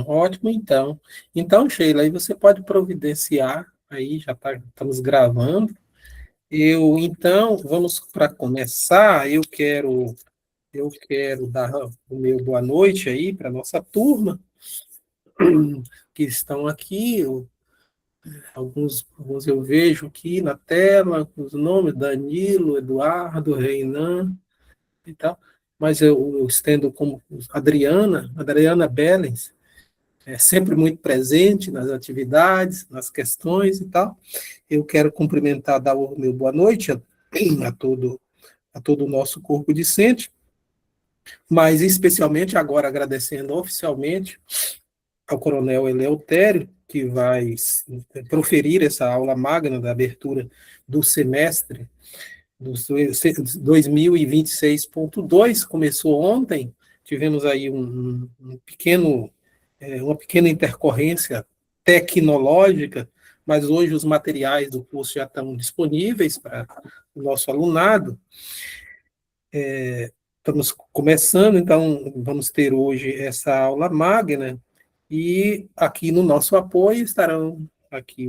Ótimo, então. Então, Sheila, aí você pode providenciar, aí já estamos gravando. Então, vamos para começar, eu quero dar o meu boa noite aí para nossa turma, que estão aqui, alguns eu vejo aqui na tela, com os nomes, Danilo, Eduardo, Reinan e tal, mas eu estendo como Adriana Bellens, é sempre muito presente nas atividades, nas questões e tal. Eu quero cumprimentar, dar o meu boa noite a todo o nosso corpo discente, mas especialmente agora agradecendo oficialmente ao Coronel Eleutério, que vai proferir essa aula magna da abertura do semestre dos 2026.2, começou ontem, tivemos aí uma pequena intercorrência tecnológica, mas hoje os materiais do curso já estão disponíveis para o nosso alunado. Estamos começando, então vamos ter hoje essa aula magna, e aqui no nosso apoio estarão aqui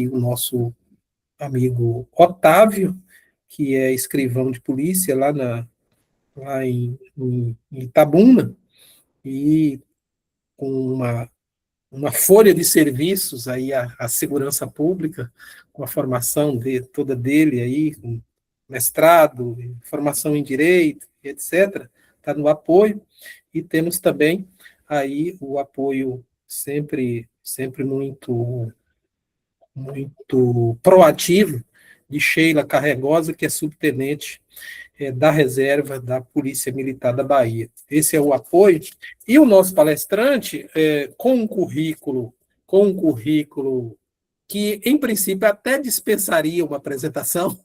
o nosso amigo Otávio, que é escrivão de polícia lá em Itabuna, e com uma folha de serviços aí à segurança pública, com a formação toda dele aí, com mestrado, formação em direito, etc., está no apoio, e temos também aí o apoio sempre muito, muito proativo de Sheila Carregosa, que é subtenente da reserva da Polícia Militar da Bahia. Esse é o apoio. E o nosso palestrante, com um currículo que, em princípio, até dispensaria uma apresentação,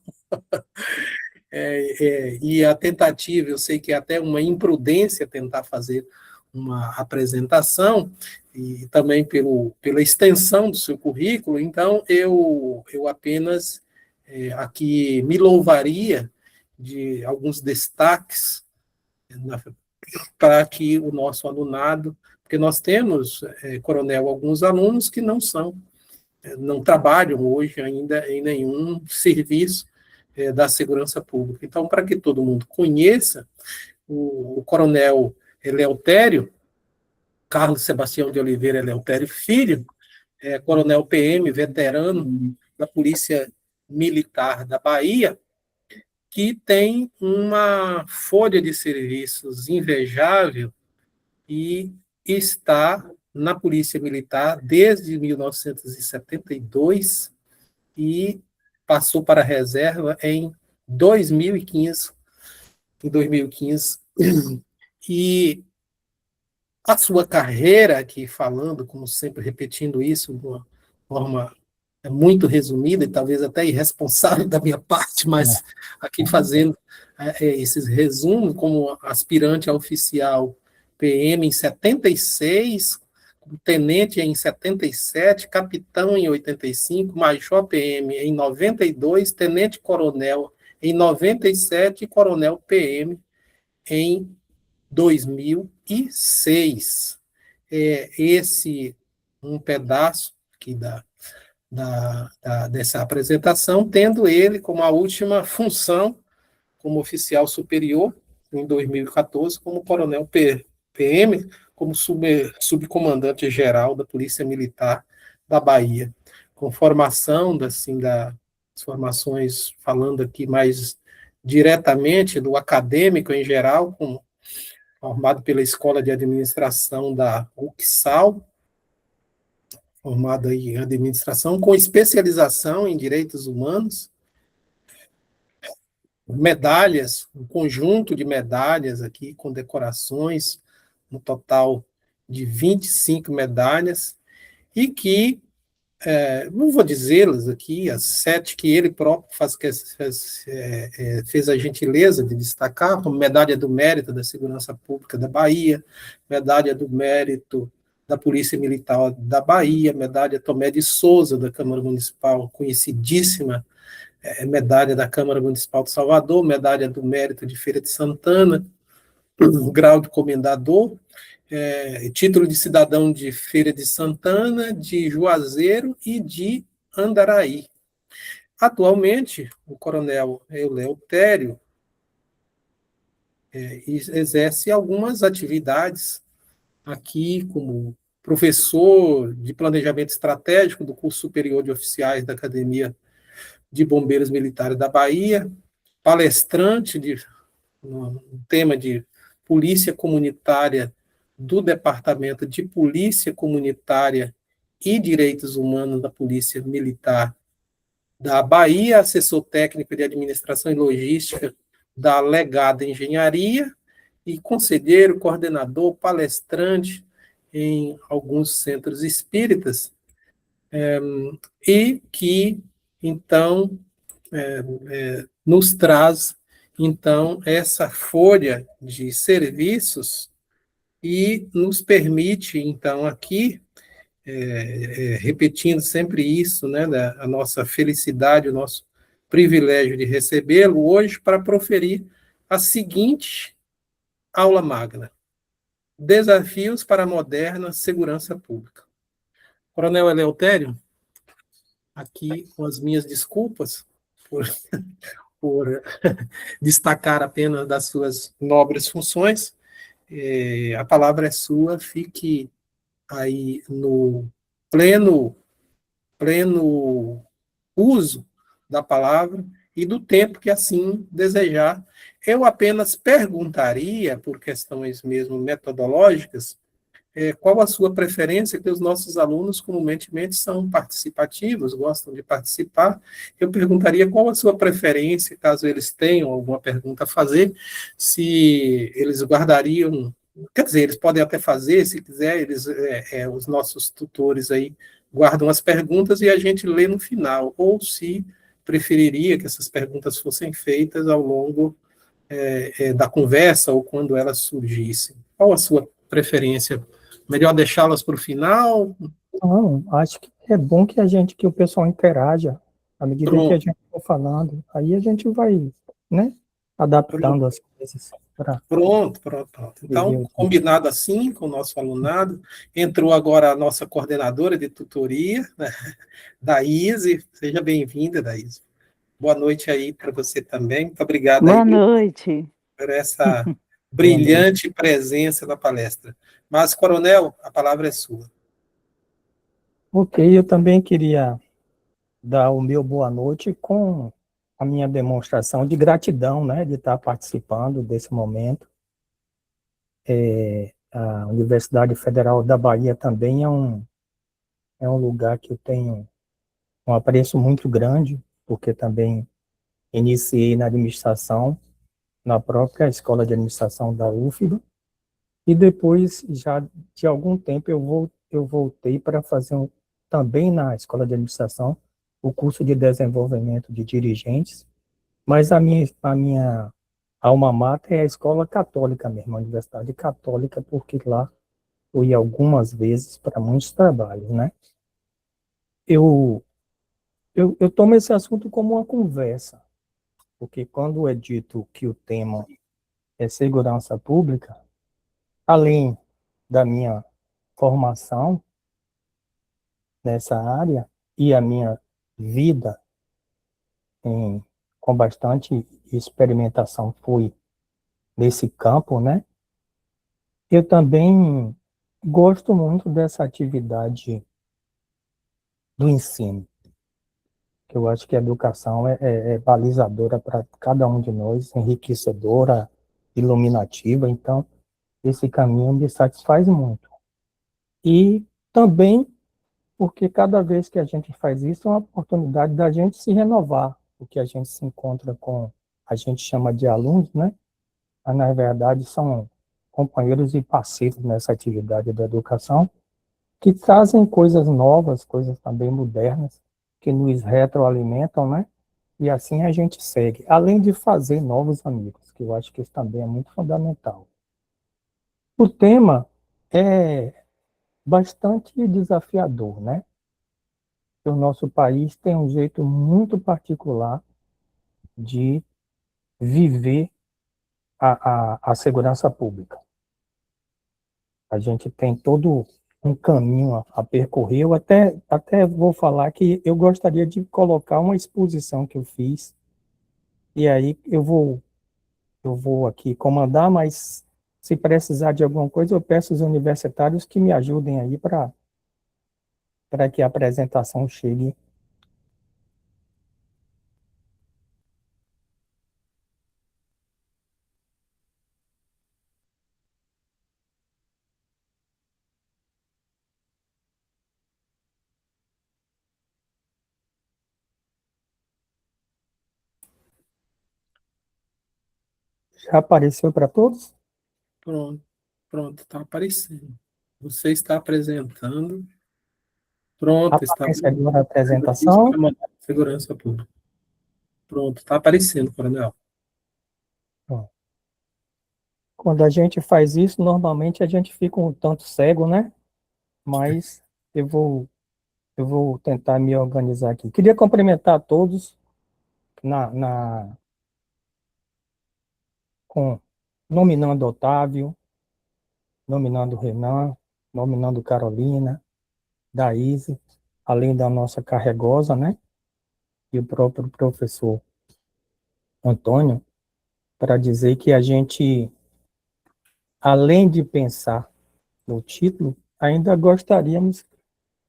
e a tentativa, eu sei que é até uma imprudência tentar fazer uma apresentação, e também pela extensão do seu currículo, então eu apenas aqui me louvaria de alguns destaques para que o nosso alunado, porque nós temos, Coronel, alguns alunos que não trabalham hoje ainda em nenhum serviço da segurança pública. Então, para que todo mundo conheça, o Coronel Eleutério, Carlos Sebastião de Oliveira Eleutério Filho, Coronel PM, veterano da Polícia Militar da Bahia, que tem uma folha de serviços invejável e está na Polícia Militar desde 1972 e passou para a reserva em 2015. E a sua carreira, aqui falando, como sempre, repetindo isso de uma forma muito resumida e talvez até irresponsável da minha parte, mas aqui fazendo esses resumos, como aspirante a oficial PM em 76, tenente em 77, capitão em 85, major PM em 92, tenente-coronel em 97 e coronel PM em 2006. Esse um pedaço aqui dessa apresentação, tendo ele como a última função como oficial superior, em 2014, como coronel PM, como subcomandante-geral da Polícia Militar da Bahia, com formação, assim, das formações, falando aqui mais diretamente do acadêmico em geral, formado pela Escola de Administração da UCSAL, formado em administração, com especialização em direitos humanos, medalhas, um conjunto de medalhas aqui, com decorações, um total de 25 medalhas, e que, não vou dizê-las aqui, as 7 que ele próprio fez a gentileza de destacar, como medalha do mérito da Segurança Pública da Bahia, medalha do mérito da Polícia Militar da Bahia, medalha Tomé de Souza, da Câmara Municipal, conhecidíssima, medalha da Câmara Municipal de Salvador, medalha do mérito de Feira de Santana, grau de comendador, título de cidadão de Feira de Santana, de Juazeiro e de Andaraí. Atualmente, o coronel Eleutério exerce algumas atividades aqui como professor de planejamento estratégico do curso superior de oficiais da Academia de Bombeiros Militares da Bahia, palestrante no tema de polícia comunitária do Departamento de Polícia Comunitária e Direitos Humanos da Polícia Militar da Bahia, assessor técnico de administração e logística da Legada Engenharia e conselheiro, coordenador, palestrante em alguns centros espíritas, e que, então, nos traz, então, essa folha de serviços e nos permite, então, aqui, repetindo sempre isso, né, a nossa felicidade, o nosso privilégio de recebê-lo hoje para proferir a seguinte aula magna: Desafios para a moderna segurança pública. Coronel Eleutério, aqui com as minhas desculpas por destacar apenas das suas nobres funções, a palavra é sua, fique aí no pleno uso da palavra e do tempo que assim desejar. Eu apenas perguntaria, por questões mesmo metodológicas, qual a sua preferência, que os nossos alunos comumente são participativos, gostam de participar. Eu perguntaria qual a sua preferência, caso eles tenham alguma pergunta a fazer, se eles guardariam, quer dizer, eles podem até fazer, se quiser, os nossos tutores aí guardam as perguntas e a gente lê no final, ou se preferiria que essas perguntas fossem feitas ao longo da conversa ou quando elas surgissem. Qual a sua preferência? Melhor deixá-las para o final? Não, acho que é bom que o pessoal interaja à medida que a Pronto, gente for falando. Aí a gente vai, né, pronto, adaptando as coisas para pronto. viver Então, o dia. combinado assim com o nosso alunado, entrou agora a nossa coordenadora de tutoria, né, Daíse. Seja bem-vinda, Daíse. Boa noite aí para você também. Muito obrigado aí Boa noite. por essa Boa noite. brilhante presença na palestra. Mas, coronel, a palavra é sua. Ok, eu também queria dar o meu boa noite com a minha demonstração de gratidão, né, de estar participando desse momento. A Universidade Federal da Bahia também é um lugar que eu tenho um apreço muito grande, porque também iniciei na administração, na própria Escola de Administração da UFBA, e depois, já de algum tempo, eu voltei para fazer também na Escola de Administração o curso de desenvolvimento de dirigentes, mas a minha alma mater é a Escola Católica mesmo, a Universidade Católica, porque lá fui algumas vezes para muitos trabalhos, né? Eu, eu tomo esse assunto como uma conversa, porque quando é dito que o tema é segurança pública, além da minha formação nessa área e a minha vida com bastante experimentação foi nesse campo, né? Eu também gosto muito dessa atividade do ensino, que eu acho que a educação é balizadora para cada um de nós, enriquecedora, iluminativa, então esse caminho me satisfaz muito. E também porque cada vez que a gente faz isso é uma oportunidade da gente se renovar, porque a gente se encontra com, a gente chama de alunos, né? Mas, na verdade, são companheiros e parceiros nessa atividade da educação, que trazem coisas novas, coisas também modernas, que nos retroalimentam, né? E assim a gente segue, além de fazer novos amigos, que eu acho que isso também é muito fundamental. O tema é bastante desafiador, né? O nosso país tem um jeito muito particular de viver a segurança pública. A gente tem todo um caminho a percorrer. Eu até vou falar que eu gostaria de colocar uma exposição que eu fiz, e aí eu vou aqui comandar, mas se precisar de alguma coisa, eu peço aos universitários que me ajudem aí para que a apresentação chegue. Já apareceu para todos? Pronto, pronto, está aparecendo. Você está apresentando. Pronto, está Aparece agora a Benefício apresentação. para mandar segurança pública. Pronto, está aparecendo, coronel. Quando a gente faz isso, normalmente a gente fica um tanto cego, né? Mas eu vou, eu vou tentar me organizar aqui. Queria cumprimentar a todos na, com, nominando Otávio, nominando Renan, nominando Carolina, Daíse, além da nossa carregosa, né? E o próprio professor Antônio, para dizer que a gente, além de pensar no título, ainda gostaríamos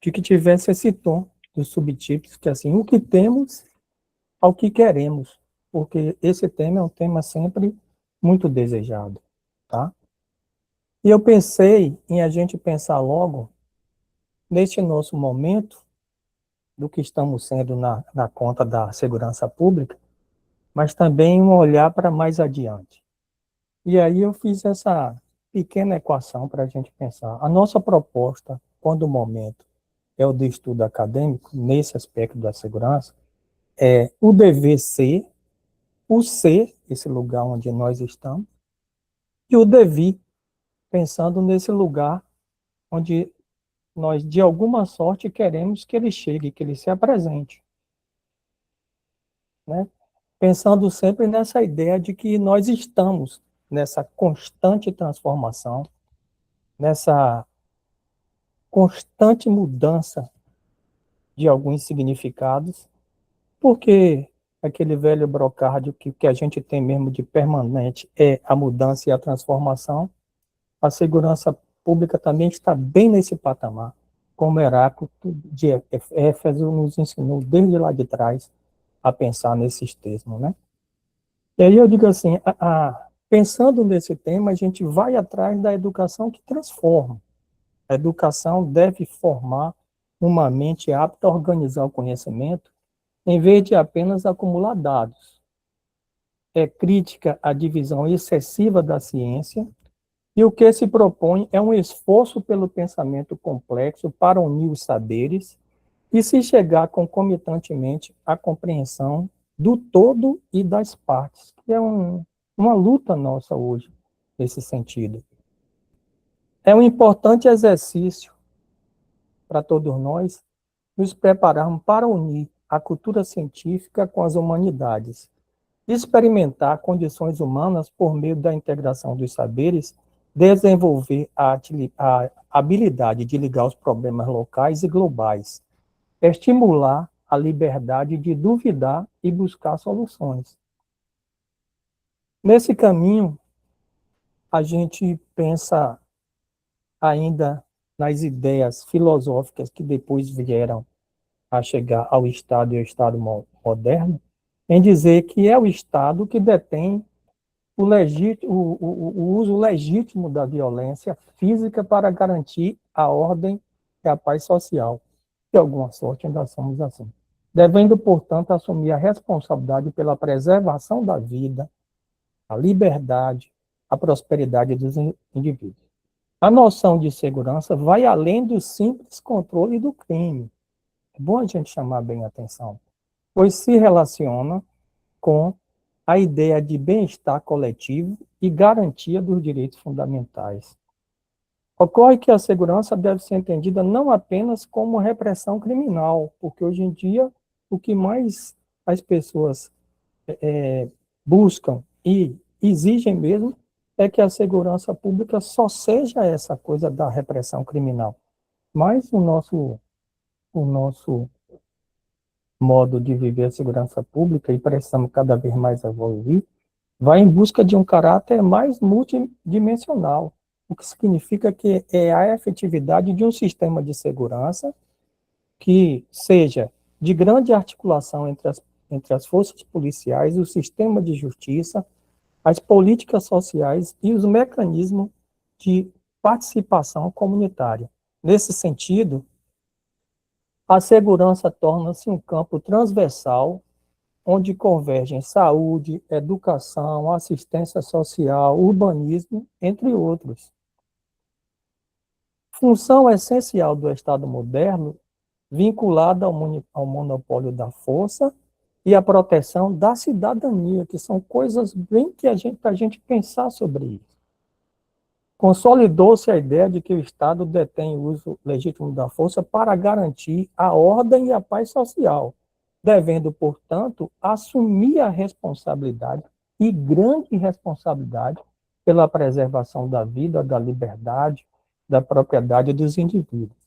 de que tivesse esse tom dos subtítulos, que assim, o que temos ao que queremos, porque esse tema é um tema sempre muito desejado, tá? E eu pensei em a gente pensar logo, neste nosso momento, do que estamos sendo na conta da segurança pública, mas também um olhar para mais adiante. E aí eu fiz essa pequena equação para a gente pensar. A nossa proposta, quando o momento é o do estudo acadêmico, nesse aspecto da segurança, é o dever ser, o ser, esse lugar onde nós estamos, e o devir, pensando nesse lugar onde nós, de alguma sorte, queremos que ele chegue, que ele se apresente, né? Pensando sempre nessa ideia de que nós estamos nessa constante transformação, nessa constante mudança de alguns significados, porque aquele velho brocádio que a gente tem mesmo de permanente é a mudança e a transformação, a segurança pública também está bem nesse patamar, como Heráclito de Éfeso nos ensinou desde lá de trás a pensar nesses termos, né? E aí eu digo assim, pensando nesse tema, a gente vai atrás da educação que transforma. A educação deve formar uma mente apta a organizar o conhecimento, em vez de apenas acumular dados. É crítica à divisão excessiva da ciência, e o que se propõe é um esforço pelo pensamento complexo para unir os saberes e se chegar concomitantemente à compreensão do todo e das partes, que é uma luta nossa hoje, nesse sentido. É um importante exercício para todos nós nos prepararmos para unir a cultura científica com as humanidades, experimentar condições humanas por meio da integração dos saberes, desenvolver a habilidade de ligar os problemas locais e globais, estimular a liberdade de duvidar e buscar soluções. Nesse caminho, a gente pensa ainda nas ideias filosóficas que depois vieram a chegar ao Estado e ao Estado moderno, em dizer que é o Estado que detém o uso legítimo da violência física para garantir a ordem e a paz social. De alguma sorte, ainda somos assim. Devendo, portanto, assumir a responsabilidade pela preservação da vida, a liberdade, a prosperidade dos indivíduos. A noção de segurança vai além do simples controle do crime. É bom a gente chamar bem a atenção, pois se relaciona com a ideia de bem-estar coletivo e garantia dos direitos fundamentais. Ocorre que a segurança deve ser entendida não apenas como repressão criminal, porque hoje em dia o que mais as pessoas buscam e exigem mesmo é que a segurança pública só seja essa coisa da repressão criminal. Mas o nosso modo de viver a segurança pública, e precisamos cada vez mais evoluir, vai em busca de um caráter mais multidimensional, o que significa que é a efetividade de um sistema de segurança que seja de grande articulação entre as forças policiais, o sistema de justiça, as políticas sociais e os mecanismos de participação comunitária. Nesse sentido, a segurança torna-se um campo transversal onde convergem saúde, educação, assistência social, urbanismo, entre outros. Função essencial do Estado moderno, vinculada ao monopólio da força e à proteção da cidadania, que são coisas bem que a gente pensar sobre isso. Consolidou-se a ideia de que o Estado detém o uso legítimo da força para garantir a ordem e a paz social, devendo, portanto, assumir a responsabilidade, e grande responsabilidade, pela preservação da vida, da liberdade, da propriedade dos indivíduos.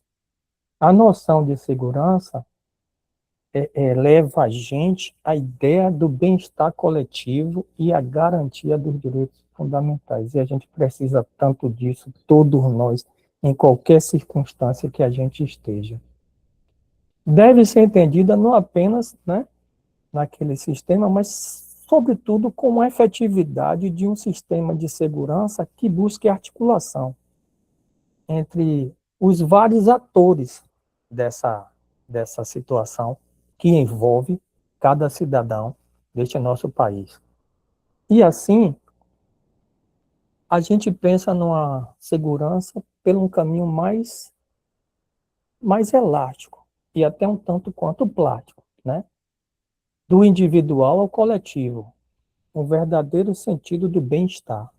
A noção de segurança leva a gente à ideia do bem-estar coletivo e à garantia dos direitos fundamentais. E a gente precisa tanto disso, todos nós, em qualquer circunstância que a gente esteja. Deve ser entendida não apenas, né, naquele sistema, mas, sobretudo, como a efetividade de um sistema de segurança que busque articulação entre os vários atores dessa situação que envolve cada cidadão deste nosso país. E assim, a gente pensa numa segurança por um caminho mais elástico e até um tanto quanto prático, né? Do individual ao coletivo, um verdadeiro sentido do bem-estar.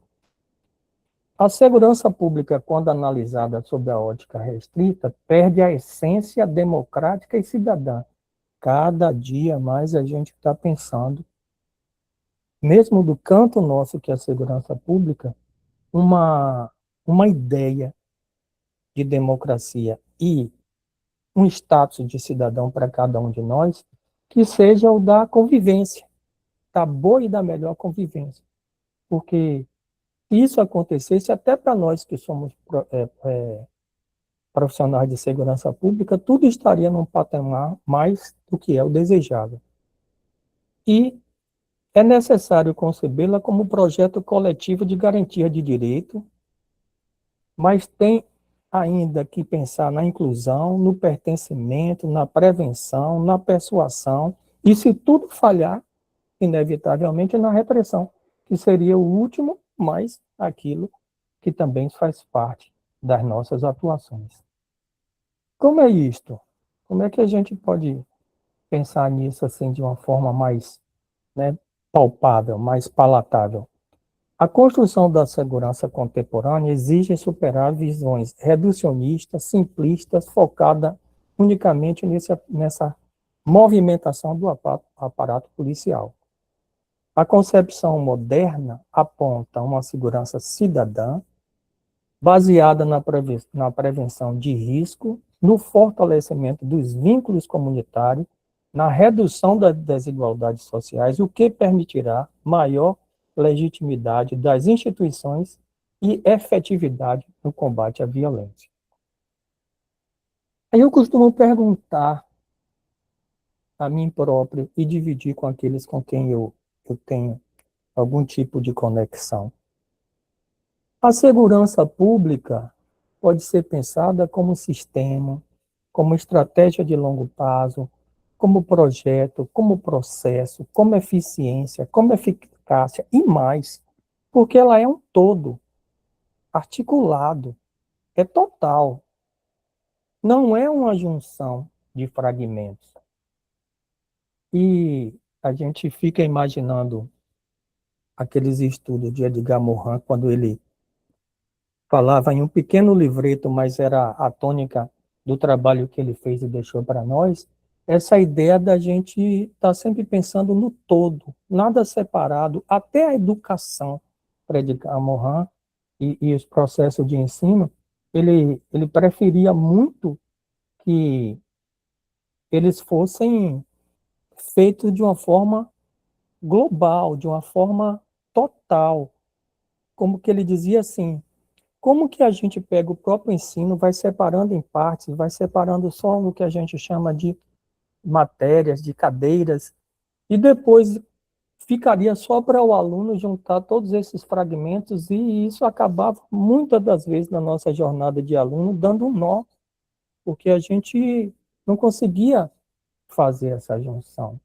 A segurança pública, quando analisada sob a ótica restrita, perde a essência democrática e cidadã. Cada dia mais a gente está pensando, mesmo do canto nosso, que é a segurança pública, uma, uma ideia de democracia e um status de cidadão para cada um de nós, que seja o da convivência, da boa e da melhor convivência. Porque se isso acontecesse, até para nós que somos profissionais de segurança pública, tudo estaria num patamar mais do que é o desejável. E é necessário concebê-la como um projeto coletivo de garantia de direito, mas tem ainda que pensar na inclusão, no pertencimento, na prevenção, na persuasão, e se tudo falhar, inevitavelmente na repressão, que seria o último, mas aquilo que também faz parte das nossas atuações. Como é isto? Como é que a gente pode pensar nisso assim de uma forma mais, né, palpável, mais palatável? A construção da segurança contemporânea exige superar visões reducionistas, simplistas, focadas unicamente nessa movimentação do aparato policial. A concepção moderna aponta uma segurança cidadã, baseada na prevenção de risco, no fortalecimento dos vínculos comunitários, na redução das desigualdades sociais, o que permitirá maior legitimidade das instituições e efetividade no combate à violência. Aí eu costumo perguntar a mim próprio e dividir com aqueles com quem eu tenho algum tipo de conexão. A segurança pública pode ser pensada como sistema, como estratégia de longo prazo, como projeto, como processo, como eficiência, como eficácia e mais, porque ela é um todo, articulado, é total. Não é uma junção de fragmentos. E a gente fica imaginando aqueles estudos de Edgar Morin, quando ele falava em um pequeno livreto, mas era a tônica do trabalho que ele fez e deixou para nós, essa ideia da gente estar sempre pensando no todo, nada separado, até a educação, Fred Mohan e os processos de ensino, ele preferia muito que eles fossem feitos de uma forma global, de uma forma total. Como que ele dizia assim, como que a gente pega o próprio ensino, vai separando em partes, vai separando só o que a gente chama de matérias, de cadeiras, e depois ficaria só para o aluno juntar todos esses fragmentos, e isso acabava, muitas das vezes, na nossa jornada de aluno, dando um nó, porque a gente não conseguia fazer essa junção.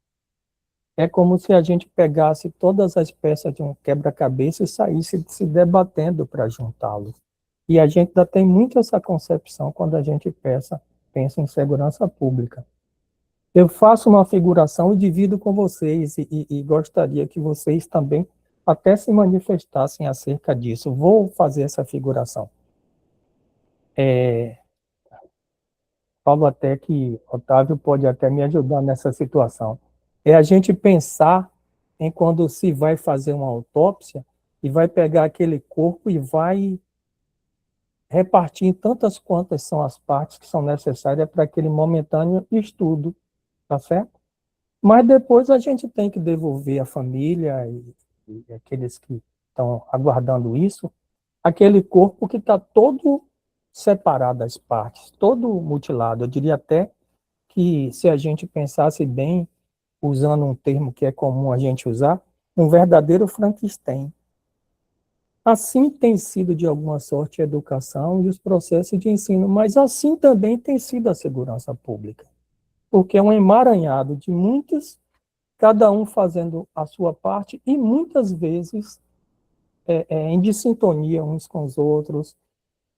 É como se a gente pegasse todas as peças de um quebra-cabeça e saísse se debatendo para juntá-lo. E a gente ainda tem muito essa concepção quando a gente pensa em segurança pública. Eu faço uma figuração e divido com vocês, e gostaria que vocês também até se manifestassem acerca disso. Vou fazer essa figuração. Falo até que Otávio pode até me ajudar nessa situação. É a gente pensar em quando se vai fazer uma autópsia e vai pegar aquele corpo e vai repartir em tantas quantas são as partes que são necessárias para aquele momentâneo estudo, tá certo? Mas depois a gente tem que devolver à família e aqueles que estão aguardando isso, aquele corpo que está todo separado das partes, todo mutilado. Eu diria até que, se a gente pensasse bem, usando um termo que é comum a gente usar, um verdadeiro Frankenstein. Assim tem sido, de alguma sorte, a educação e os processos de ensino, mas assim também tem sido a segurança pública, porque é um emaranhado de muitos, cada um fazendo a sua parte e muitas vezes em dissintonia uns com os outros,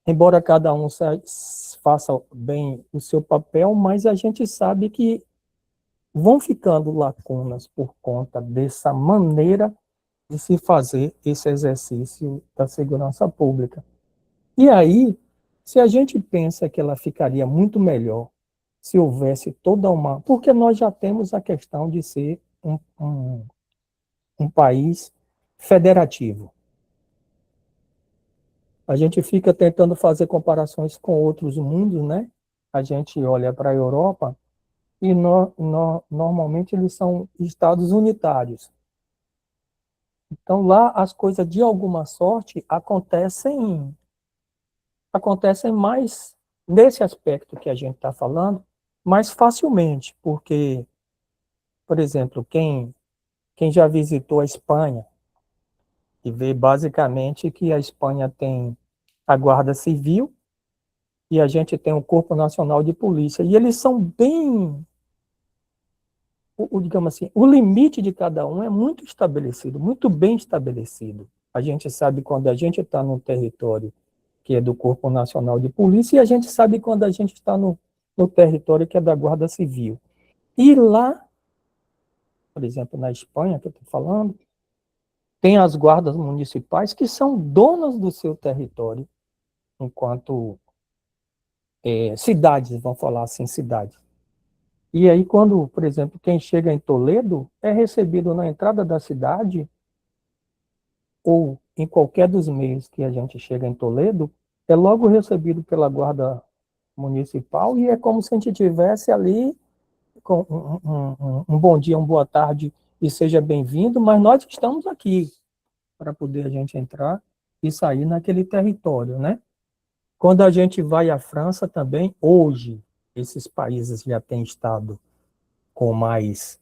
embora cada um faça bem o seu papel, mas a gente sabe que vão ficando lacunas por conta dessa maneira de se fazer esse exercício da segurança pública. E aí, se a gente pensa que ela ficaria muito melhor se houvesse toda uma... Porque nós já temos a questão de ser um país federativo. A gente fica tentando fazer comparações com outros mundos, né? A gente olha para a Europa e normalmente eles são estados unitários. Então lá as coisas de alguma sorte acontecem mais nesse aspecto que a gente está falando, mais facilmente, porque, por exemplo, quem já visitou a Espanha e vê basicamente que a Espanha tem a Guarda Civil e a gente tem o Corpo Nacional de Polícia, e eles são bem, digamos assim, o limite de cada um é muito estabelecido, muito bem estabelecido. A gente sabe quando a gente está num território que é do Corpo Nacional de Polícia, e a gente sabe quando a gente está no território que é da Guarda Civil. E lá, por exemplo, na Espanha, que eu estou falando, tem as guardas municipais que são donas do seu território, enquanto cidades, vamos falar assim, cidades. E aí, quando, por exemplo, quem chega em Toledo é recebido na entrada da cidade, ou em qualquer dos meios que a gente chega em Toledo, é logo recebido pela guarda municipal e é como se a gente estivesse ali com um bom dia, uma boa tarde e seja bem-vindo, mas nós estamos aqui para poder a gente entrar e sair naquele território, né? Quando a gente vai à França também, hoje, esses países já têm estado com mais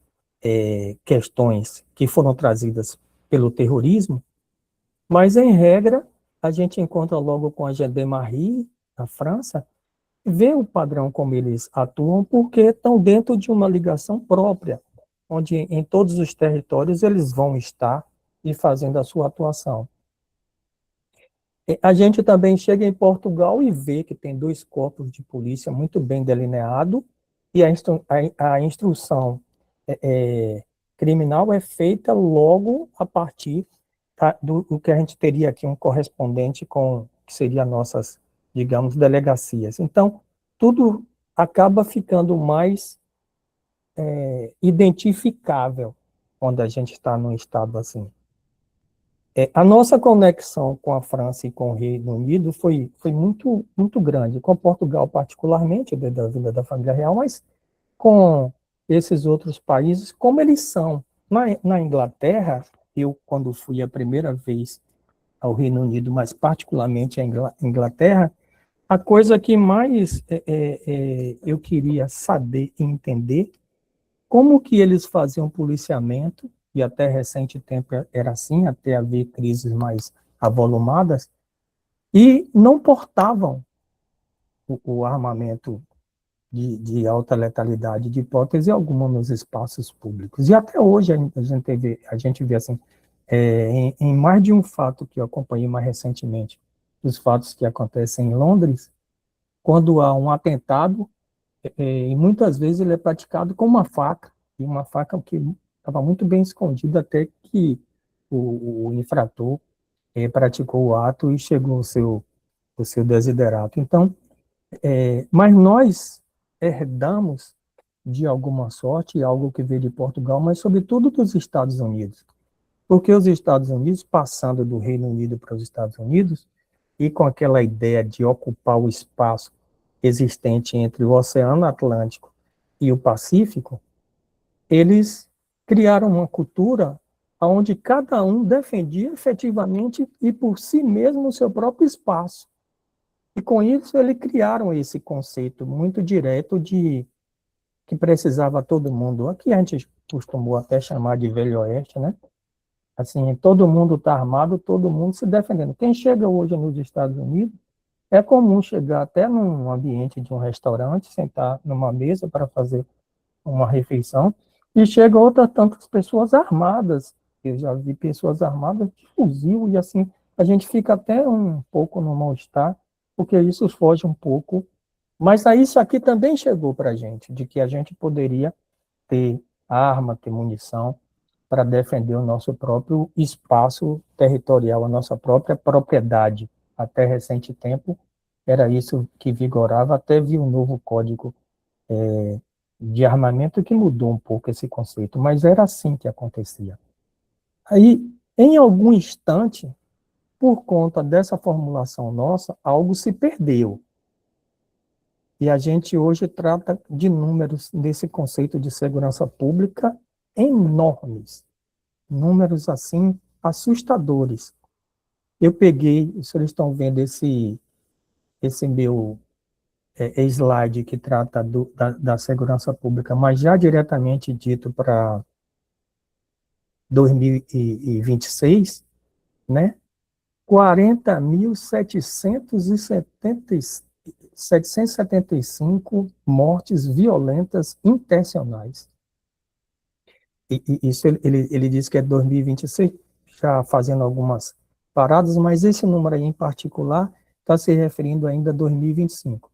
questões que foram trazidas pelo terrorismo, mas, em regra, a gente encontra logo com a Gendarmerie, na França, vê o padrão como eles atuam, porque estão dentro de uma ligação própria, onde em todos os territórios eles vão estar e fazendo a sua atuação. A gente também chega em Portugal e vê que tem dois corpos de polícia muito bem delineados, e a instrução criminal é feita logo a partir do que a gente teria aqui um correspondente com, que seria nossas, digamos, delegacias. Então, tudo acaba ficando mais identificável quando a gente está num estado assim. A nossa conexão com a França e com o Reino Unido foi muito, muito grande, com Portugal particularmente, da vida da família real, mas com esses outros países, como eles são. Na Inglaterra, eu, quando fui a primeira vez ao Reino Unido, mas particularmente à Inglaterra, a coisa que mais eu queria saber e entender, como que eles faziam policiamento, e até recente tempo era assim, até haver crises mais avolumadas, e não portavam o armamento de alta letalidade, de hipótese alguma nos espaços públicos. E até hoje a gente vê assim, em mais de um fato que eu acompanhei mais recentemente, os fatos que acontecem em Londres, quando há um atentado, e muitas vezes ele é praticado com uma faca, e uma faca que estava muito bem escondida até que o infrator praticou o ato e chegou o seu desiderato. Então, mas nós herdamos, de alguma sorte, algo que veio de Portugal, mas sobretudo dos Estados Unidos. Porque os Estados Unidos, passando do Reino Unido para os Estados Unidos, e com aquela ideia de ocupar o espaço existente entre o Oceano Atlântico e o Pacífico, eles criaram uma cultura onde cada um defendia efetivamente e por si mesmo o seu próprio espaço. E com isso eles criaram esse conceito muito direto de que precisava todo mundo. Aqui a gente costumou até chamar de Velho Oeste, né? Assim, todo mundo está armado, todo mundo se defendendo. Quem chega hoje nos Estados Unidos, é comum chegar até num ambiente de um restaurante, sentar numa mesa para fazer uma refeição, e chega outras tantas pessoas armadas. Eu já vi pessoas armadas de fuzil, e assim, a gente fica até um pouco no mal-estar, porque isso foge um pouco. Mas aí isso aqui também chegou para a gente, de que a gente poderia ter arma, ter munição, para defender o nosso próprio espaço territorial, a nossa própria propriedade. Até recente tempo, era isso que vigorava, até vi um novo código de armamento que mudou um pouco esse conceito, mas era assim que acontecia. Aí, em algum instante, por conta dessa formulação nossa, algo se perdeu. E a gente hoje trata de números desse conceito de segurança pública enormes. Números assim assustadores. Eu peguei, vocês estão vendo esse meu slide que trata da segurança pública, mas já diretamente dito para 2026, né? 40.775 mortes violentas intencionais. E isso ele diz que é 2026, já fazendo algumas paradas, mas esse número aí em particular está se referindo ainda a 2025.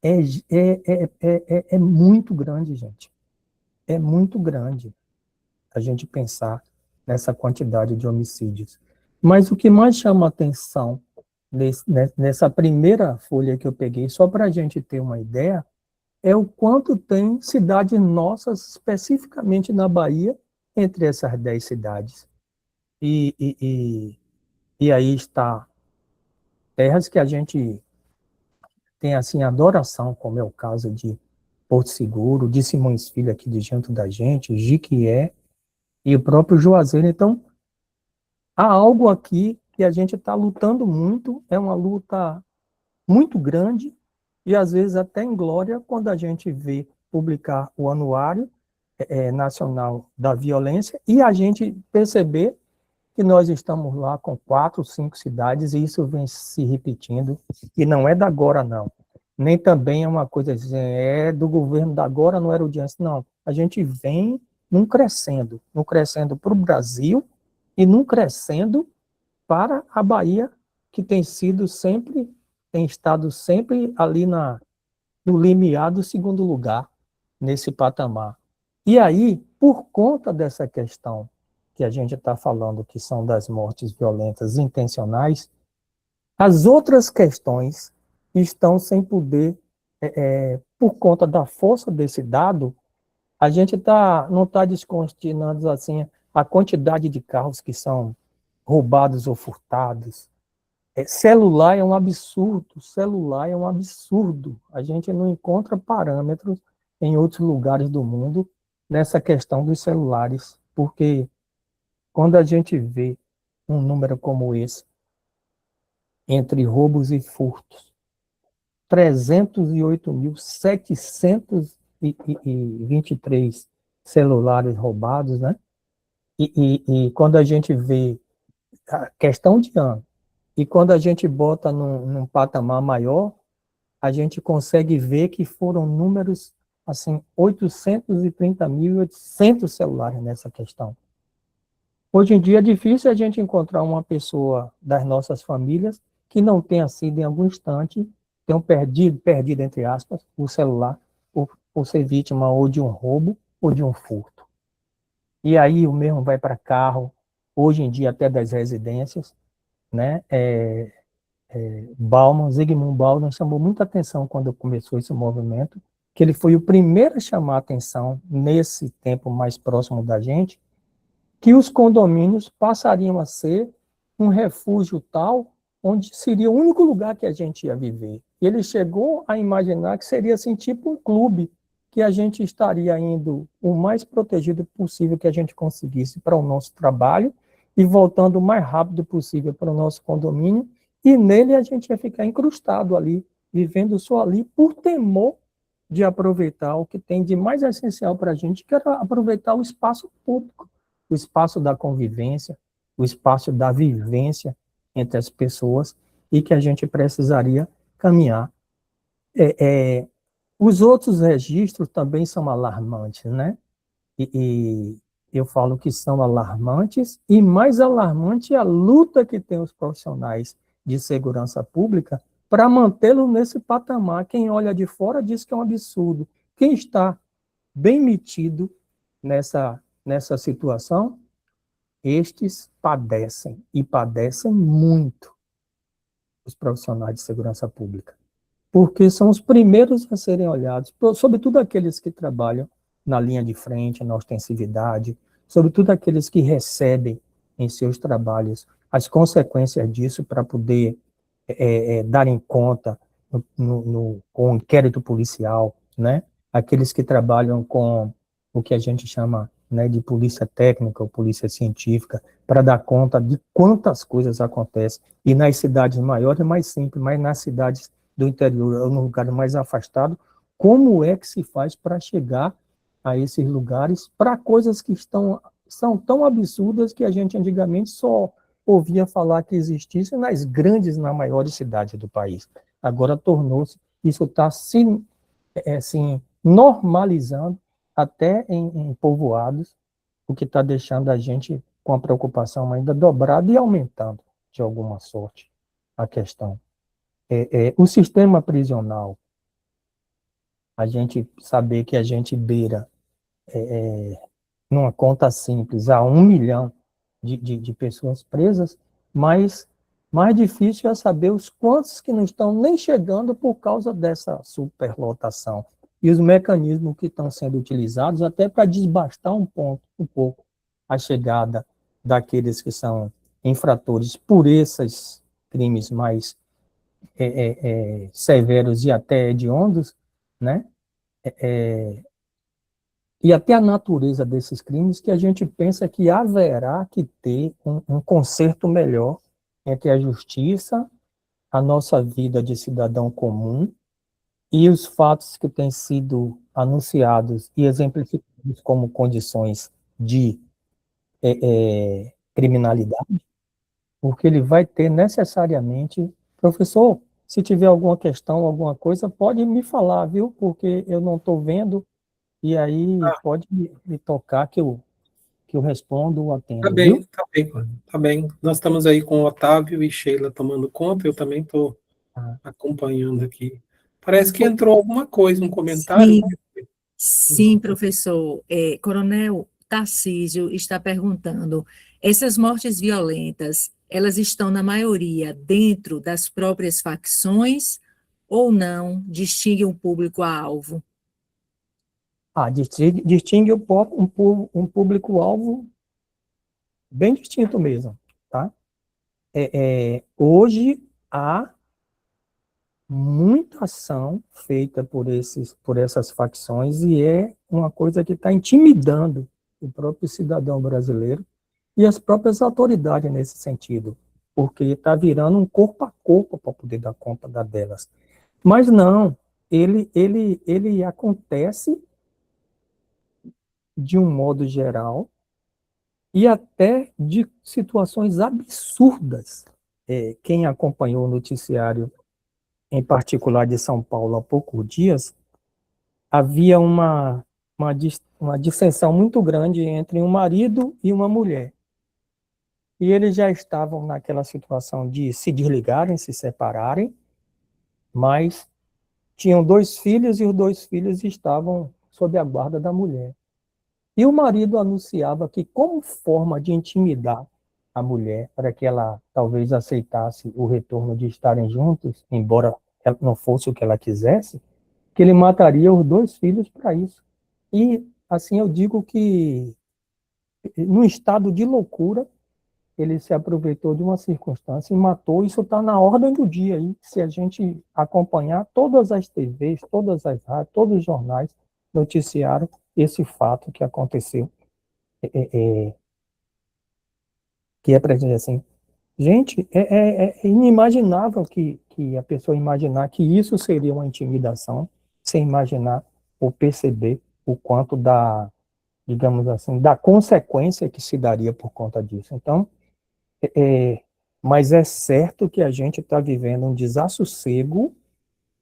É muito grande, gente. É muito grande a gente pensar nessa quantidade de homicídios. Mas o que mais chama a atenção nessa primeira folha que eu peguei, só para a gente ter uma ideia, é o quanto tem cidades nossas, especificamente na Bahia, entre essas 10 cidades. E aí está terras que a gente tem assim adoração, como é o caso de Porto Seguro, de Simões Filho aqui de junto da gente, Jiquié e o próprio Juazeiro. Então, há algo aqui que a gente está lutando muito, é uma luta muito grande e às vezes até em glória quando a gente vê publicar o Anuário Nacional da Violência e a gente perceber que nós estamos lá com 4, 5 cidades e isso vem se repetindo e não é da agora não. Nem também é uma coisa assim, é do governo da agora, não era o de antes, não. A gente vem num crescendo para o Brasil e num crescendo para a Bahia, que tem sido sempre, tem estado sempre ali no limiar do segundo lugar, nesse patamar. E aí, por conta dessa questão que a gente está falando, que são das mortes violentas intencionais, as outras questões estão sem poder, por conta da força desse dado, a gente não está descontinuando assim a quantidade de carros que são roubados ou furtados. Celular é um absurdo, celular é um absurdo. A gente não encontra parâmetros em outros lugares do mundo nessa questão dos celulares, porque quando a gente vê um número como esse, entre roubos e furtos, 308.723 celulares roubados, né? E quando a gente vê a questão de ano, e quando a gente bota num patamar maior, a gente consegue ver que foram números, assim, 830.800 celulares nessa questão. Hoje em dia é difícil a gente encontrar uma pessoa das nossas famílias que não tenha sido, em algum instante, tenham perdido, entre aspas, o celular por ser vítima ou de um roubo ou de um furto. E aí o mesmo vai para carro, hoje em dia até das residências, né? Zygmunt Bauman chamou muita atenção quando começou esse movimento, que ele foi o primeiro a chamar a atenção nesse tempo mais próximo da gente, que os condomínios passariam a ser um refúgio tal, onde seria o único lugar que a gente ia viver. E ele chegou a imaginar que seria assim, tipo um clube, que a gente estaria indo o mais protegido possível que a gente conseguisse para o nosso trabalho e voltando o mais rápido possível para o nosso condomínio, e nele a gente ia ficar incrustado ali, vivendo só ali por temor de aproveitar o que tem de mais essencial para a gente, que era aproveitar o espaço público, o espaço da convivência, o espaço da vivência entre as pessoas, e que a gente precisaria caminhar. Os outros registros também são alarmantes, né? E eu falo que são alarmantes, e mais alarmante é a luta que tem os profissionais de segurança pública para mantê-lo nesse patamar. Quem olha de fora diz que é um absurdo. Quem está bem metido nessa situação, estes padecem, e padecem muito, os profissionais de segurança pública, porque são os primeiros a serem olhados, sobretudo aqueles que trabalham na linha de frente, na ostensividade, sobretudo aqueles que recebem em seus trabalhos as consequências disso para poder darem conta com o inquérito policial, né? Aqueles que trabalham com o que a gente chama, né, de polícia técnica ou polícia científica, para dar conta de quantas coisas acontecem. E nas cidades maiores é mais simples, mas nas cidades do interior, ou no lugar mais afastado, como é que se faz para chegar a esses lugares, para coisas que são tão absurdas que a gente antigamente só ouvia falar que existisse nas maiores cidades do país. Agora tornou-se, isso está se assim, normalizando até em povoados, o que está deixando a gente com a preocupação ainda dobrada e aumentando, de alguma sorte, a questão. O sistema prisional, a gente saber que a gente beira, numa conta simples, a 1 milhão de pessoas presas, mas mais difícil é saber os quantos que não estão nem chegando por causa dessa superlotação. E os mecanismos que estão sendo utilizados até para desbastar um pouco a chegada daqueles que são infratores por esses crimes mais severos e até hediondos, né? E até a natureza desses crimes, que a gente pensa que haverá que ter um conserto melhor entre a justiça, a nossa vida de cidadão comum e os fatos que têm sido anunciados e exemplificados como condições de criminalidade, porque ele vai ter necessariamente, professor, se tiver alguma questão, alguma coisa, pode me falar, viu? Porque eu não estou vendo, e aí pode me tocar que eu respondo ou Tá atendo, bem, viu? tá bem, tá bem. Nós estamos aí com o Otávio e Sheila tomando conta, eu também estou Ah, acompanhando aqui. Parece que entrou alguma coisa, um comentário, Sim, né? sim, professor. Coronel Tarcísio está perguntando: essas mortes violentas, elas estão, na maioria, dentro das próprias facções ou não? Distingue um público-alvo? distingue um público-alvo bem distinto mesmo, tá? hoje há muita ação feita por essas facções e é uma coisa que está intimidando o próprio cidadão brasileiro e as próprias autoridades nesse sentido, porque está virando um corpo a corpo para poder dar conta delas. Mas não, ele acontece de um modo geral e até de situações absurdas. Quem acompanhou o noticiário, em particular de São Paulo, há poucos dias, havia uma dissensão muito grande entre um marido e uma mulher. E eles já estavam naquela situação de se desligarem, se separarem, mas tinham 2 filhos e os 2 filhos estavam sob a guarda da mulher. E o marido anunciava que, como forma de intimidar a mulher, para que ela talvez aceitasse o retorno de estarem juntos, embora não fosse o que ela quisesse, que ele mataria os 2 filhos para isso. E, assim, eu digo que, num estado de loucura, ele se aproveitou de uma circunstância e matou. Isso está na ordem do dia aí. Se a gente acompanhar, todas as TVs, todas as rádios, todos os jornais noticiaram esse fato que aconteceu. Que é para dizer assim, gente, é inimaginável que a pessoa imaginar que isso seria uma intimidação, sem imaginar ou perceber o quanto digamos assim, da consequência que se daria por conta disso. Então, mas é certo que a gente está vivendo um desassossego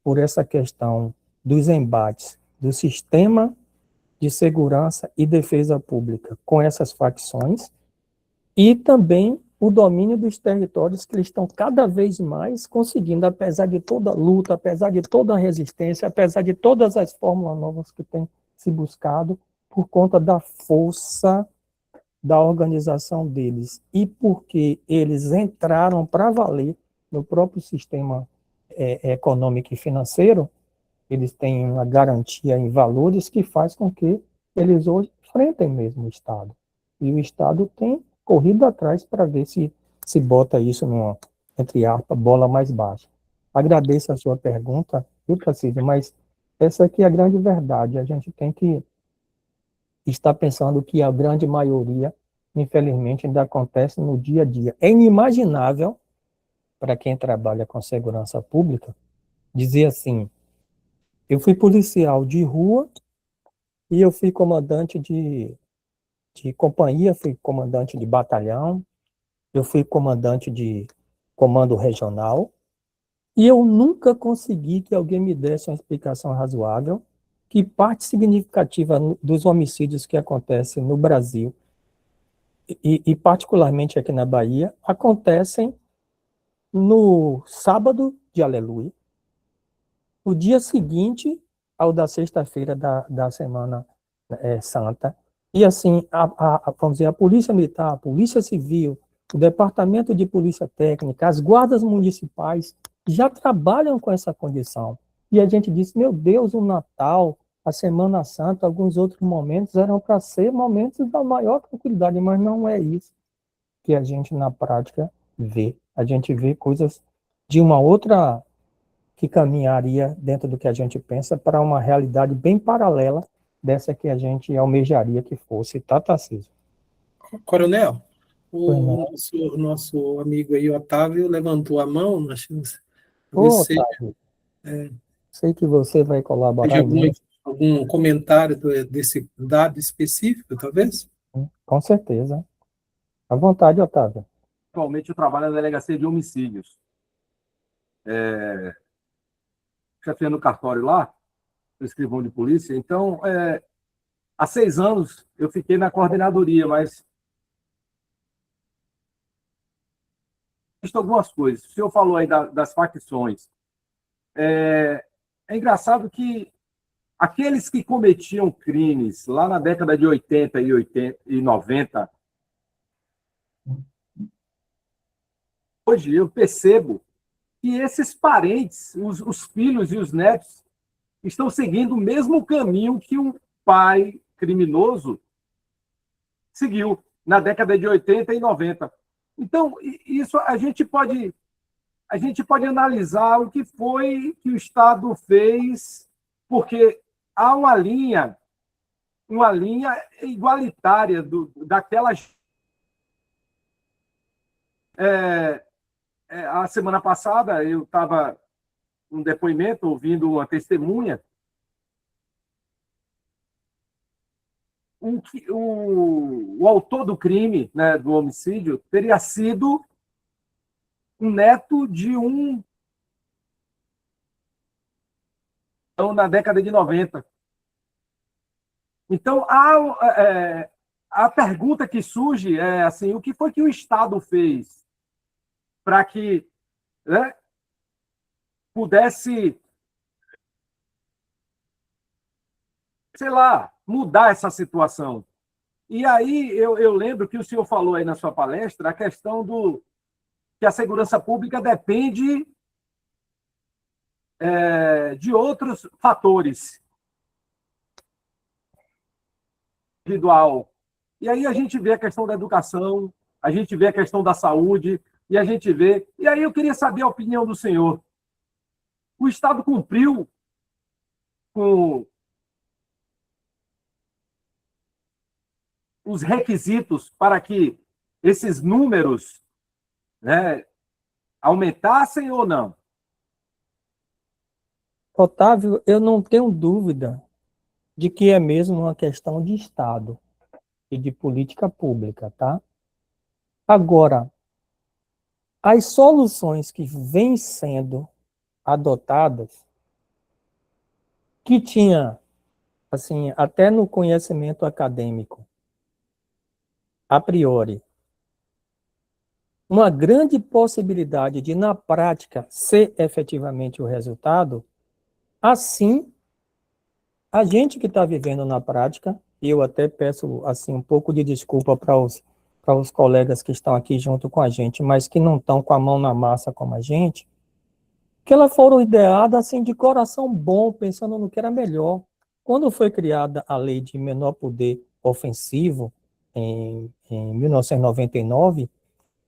por essa questão dos embates do sistema de segurança e defesa pública com essas facções e também o domínio dos territórios que eles estão cada vez mais conseguindo, apesar de toda a luta, apesar de toda a resistência, apesar de todas as fórmulas novas que têm se buscado, por conta da força da organização deles e porque eles entraram para valer no próprio sistema econômico e financeiro, eles têm uma garantia em valores que faz com que eles hoje enfrentem mesmo o Estado. E o Estado tem corrido atrás para ver se bota isso numa, entre aspas, bola mais baixa. Agradeço a sua pergunta, viu, Tarcísio, mas essa aqui é a grande verdade. A gente tem que estar pensando que a grande maioria, infelizmente, ainda acontece no dia a dia. É inimaginável, para quem trabalha com segurança pública, dizer assim, eu fui policial de rua e eu fui comandante de companhia, fui comandante de batalhão, eu fui comandante de comando regional, e eu nunca consegui que alguém me desse uma explicação razoável que parte significativa dos homicídios que acontecem no Brasil, e particularmente aqui na Bahia, acontecem no sábado de Aleluia, o dia seguinte ao da sexta-feira da Semana Santa. E assim, vamos dizer, a Polícia Militar, a Polícia Civil, o Departamento de Polícia Técnica, as guardas municipais já trabalham com essa condição. E a gente disse, meu Deus, o Natal, a Semana Santa, alguns outros momentos eram para ser momentos da maior tranquilidade, mas não é isso que a gente na prática vê. A gente vê coisas de uma outra que caminharia dentro do que a gente pensa para uma realidade bem paralela dessa que a gente almejaria que fosse, tá, Tarcísio? Coronel, o nosso amigo aí, Otávio, levantou a mão, Otávio, sei que você vai colaborar algum comentário desse dado específico, talvez? Com certeza. À vontade, Otávio. Atualmente eu trabalho na Delegacia de Homicídios. Chefiando no cartório lá, escrivão de polícia. Então, há 6 anos eu fiquei na coordenadoria, mas visto algumas coisas. O senhor falou aí das facções. É engraçado que aqueles que cometiam crimes lá na década de 80 e 90, hoje eu percebo que esses parentes, os filhos e os netos, estão seguindo o mesmo caminho que um pai criminoso seguiu na década de 80 e 90. Então, isso a gente pode analisar o que foi que o Estado fez, porque há uma linha igualitária daquelas. A semana passada eu estava num depoimento ouvindo uma testemunha. O autor do crime, né, do homicídio, teria sido um neto de um na década de 90. Então, a pergunta que surge é assim, o que foi que o Estado fez para que, né, pudesse, sei lá, mudar essa situação? E aí eu lembro que o senhor falou aí na sua palestra a questão que a segurança pública depende de outros fatores individual. E aí a gente vê a questão da educação, a gente vê a questão da saúde, e a gente vê... E aí eu queria saber a opinião do senhor. O Estado cumpriu com os requisitos para que esses números, né, aumentassem ou não? Otávio, eu não tenho dúvida de que é mesmo uma questão de Estado e de política pública, tá? Agora, as soluções que vêm sendo adotadas, que tinha, assim, até no conhecimento acadêmico, a priori, uma grande possibilidade de, na prática, ser efetivamente o resultado, assim, a gente que está vivendo na prática, e eu até peço assim um pouco de desculpa para os colegas que estão aqui junto com a gente, mas que não estão com a mão na massa como a gente, que elas foram ideadas assim de coração bom, pensando no que era melhor. Quando foi criada a lei de menor poder ofensivo, em 1999,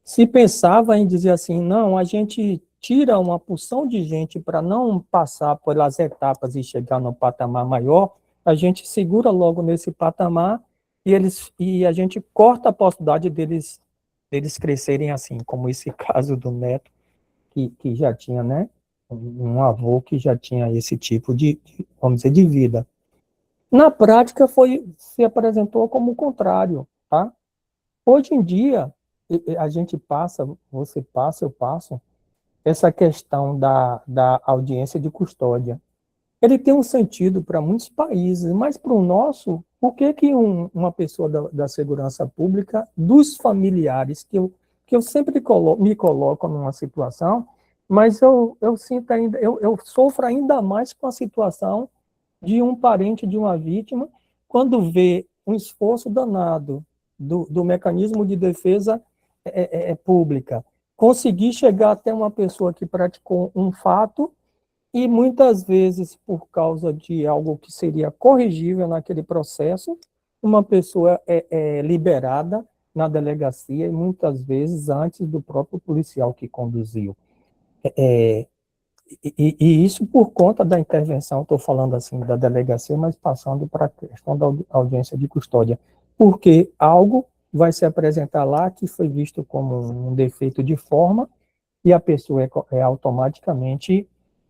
se pensava em dizer assim, não, a gente tira uma porção de gente para não passar pelas etapas e chegar no patamar maior, a gente segura logo nesse patamar e a gente corta a possibilidade deles crescerem assim, como esse caso do Neto, que já tinha, né, um avô que já tinha esse tipo vamos dizer, de vida. Na prática, se apresentou como o contrário, tá? Hoje em dia, a gente passa, você passa, eu passo, essa questão da audiência de custódia. Ele tem um sentido para muitos países, mas para o nosso, por que uma pessoa da segurança pública, dos familiares, que eu sempre me coloco numa situação, mas eu sinto ainda, eu sofro ainda mais com a situação de um parente de uma vítima, quando vê um esforço danado do mecanismo de defesa pública, conseguir chegar até uma pessoa que praticou um fato e muitas vezes, por causa de algo que seria corrigível naquele processo, uma pessoa é liberada na delegacia e muitas vezes antes do próprio policial que conduziu. E isso por conta da intervenção, estou falando assim da delegacia, mas passando para a questão da audiência de custódia, porque algo vai se apresentar lá que foi visto como um defeito de forma e a pessoa é automaticamente,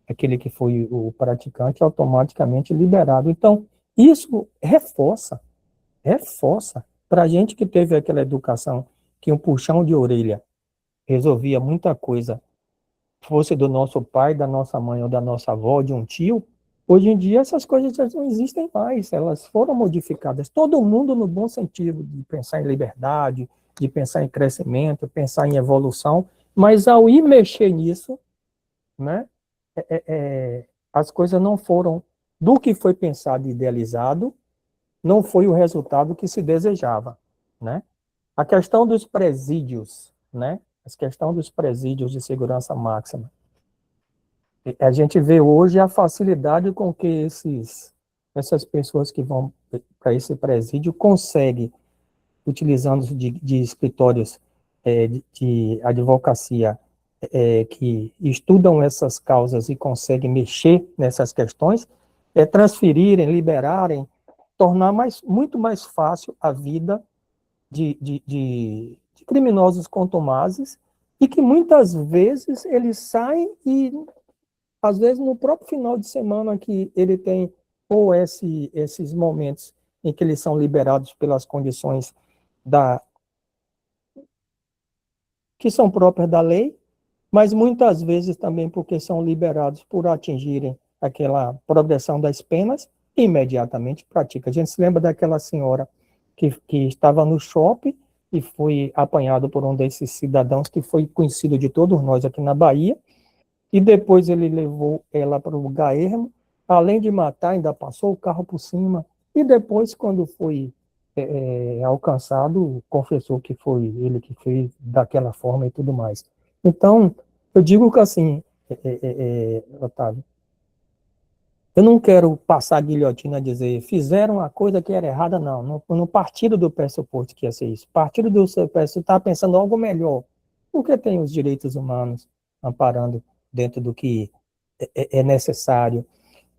aquele que foi o praticante, automaticamente liberado. Então, isso reforça para a gente que teve aquela educação que um puxão de orelha resolvia muita coisa, fosse do nosso pai, da nossa mãe ou da nossa avó, de um tio, hoje em dia essas coisas já não existem mais, elas foram modificadas. Todo mundo no bom sentido, de pensar em liberdade, de pensar em crescimento, pensar em evolução, mas ao ir mexer nisso, né, as coisas não foram do que foi pensado e idealizado, não foi o resultado que se desejava, né? A questão dos presídios, né? A questão dos presídios de segurança máxima. A gente vê hoje a facilidade com que essas pessoas que vão para esse presídio conseguem, utilizando de escritórios de advocacia que estudam essas causas e conseguem mexer nessas questões, transferirem, liberarem, tornar muito mais fácil a vida de criminosos contumazes, e que muitas vezes eles saem e, às vezes, no próprio final de semana que ele tem, ou esses momentos em que eles são liberados pelas condições que são próprias da lei, mas muitas vezes também porque são liberados por atingirem aquela progressão das penas e imediatamente pratica. A gente se lembra daquela senhora que estava no shopping e foi apanhado por um desses cidadãos que foi conhecido de todos nós aqui na Bahia, e depois ele levou ela para o lugar ermo, além de matar, ainda passou o carro por cima, e depois, quando foi alcançado, confessou que foi ele que fez daquela forma e tudo mais. Então, eu digo que assim, Otávio, eu não quero passar a guilhotina a dizer fizeram a coisa que era errada, não. No partido do pressuposto que ia ser isso. Partido do seu pressuposto está pensando algo melhor, porque tem os direitos humanos amparando dentro do que é necessário.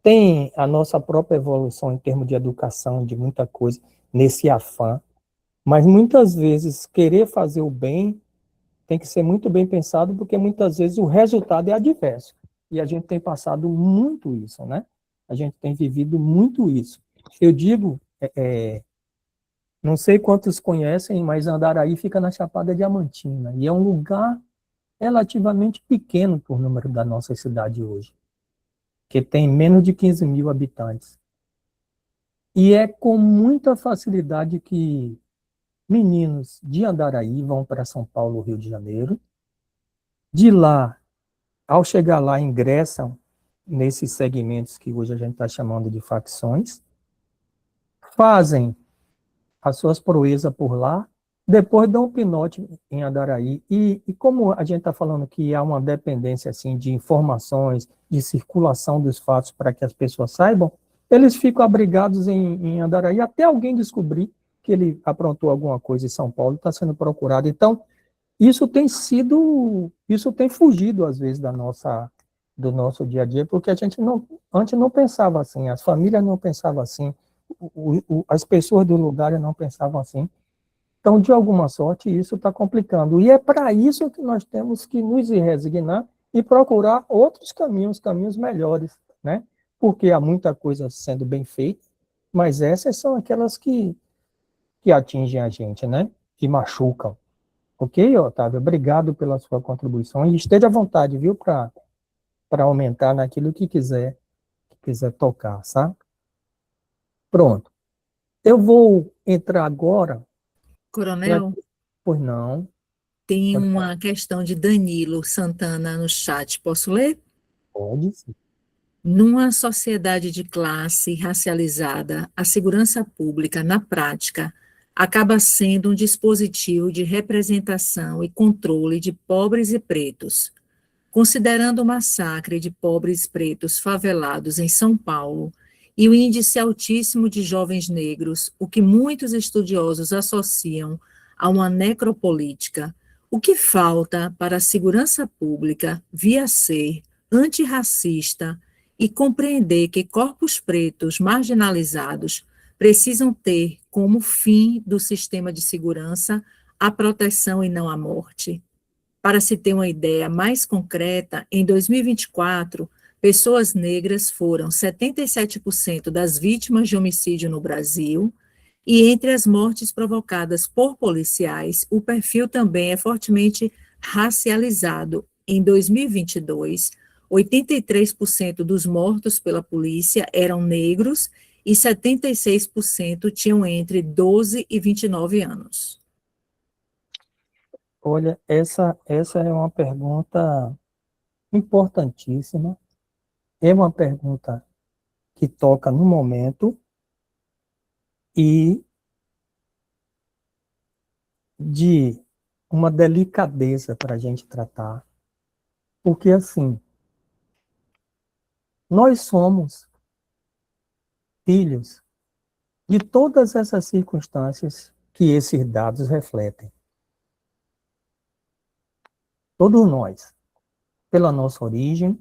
Tem a nossa própria evolução em termos de educação, de muita coisa, nesse afã. Mas muitas vezes querer fazer o bem tem que ser muito bem pensado, porque muitas vezes o resultado é adverso. E a gente tem passado muito isso, né? A gente tem vivido muito isso. Eu digo, não sei quantos conhecem, mas Andaraí fica na Chapada Diamantina, e é um lugar relativamente pequeno por número da nossa cidade hoje, que tem menos de 15 mil habitantes. E é com muita facilidade que meninos de Andaraí vão para São Paulo, Rio de Janeiro. De lá, ao chegar lá, ingressam nesses segmentos que hoje a gente está chamando de facções, fazem as suas proezas por lá, depois dão um pinote em Andaraí. E como a gente está falando que há uma dependência assim, de informações, de circulação dos fatos para que as pessoas saibam, eles ficam abrigados em Andaraí até alguém descobrir que ele aprontou alguma coisa em São Paulo e está sendo procurado. Então, isso tem fugido, às vezes, do nosso dia a dia, porque antes não pensava assim, as famílias não pensavam assim, as pessoas do lugar não pensavam assim. Então, de alguma sorte, isso está complicando. E é para isso que nós temos que nos resignar e procurar outros caminhos melhores, né? Porque há muita coisa sendo bem feita, mas essas são aquelas que atingem a gente, né? Que machucam. Ok, Otávio? Obrigado pela sua contribuição. E esteja à vontade, viu, para aumentar naquilo que quiser tocar, sabe? Pronto. Eu vou entrar agora. Coronel, Pois não. tem Pode falar. uma questão de Danilo Santana no chat. Posso ler? Pode sim. Numa sociedade de classe racializada, a segurança pública, na prática, acaba sendo um dispositivo de representação e controle de pobres e pretos. Considerando o massacre de pobres pretos favelados em São Paulo e o índice altíssimo de jovens negros, o que muitos estudiosos associam a uma necropolítica, o que falta para a segurança pública via ser antirracista e compreender que corpos pretos marginalizados precisam ter como fim do sistema de segurança a proteção e não a morte? Para se ter uma ideia mais concreta, em 2024, pessoas negras foram 77% das vítimas de homicídio no Brasil, e entre as mortes provocadas por policiais, o perfil também é fortemente racializado. Em 2022, 83% dos mortos pela polícia eram negros e 76% tinham entre 12 e 29 anos. Olha, essa é uma pergunta importantíssima. É uma pergunta que toca no momento e de uma delicadeza para a gente tratar. Porque, assim, nós somos filhos de todas essas circunstâncias que esses dados refletem. todos nós, pela nossa origem.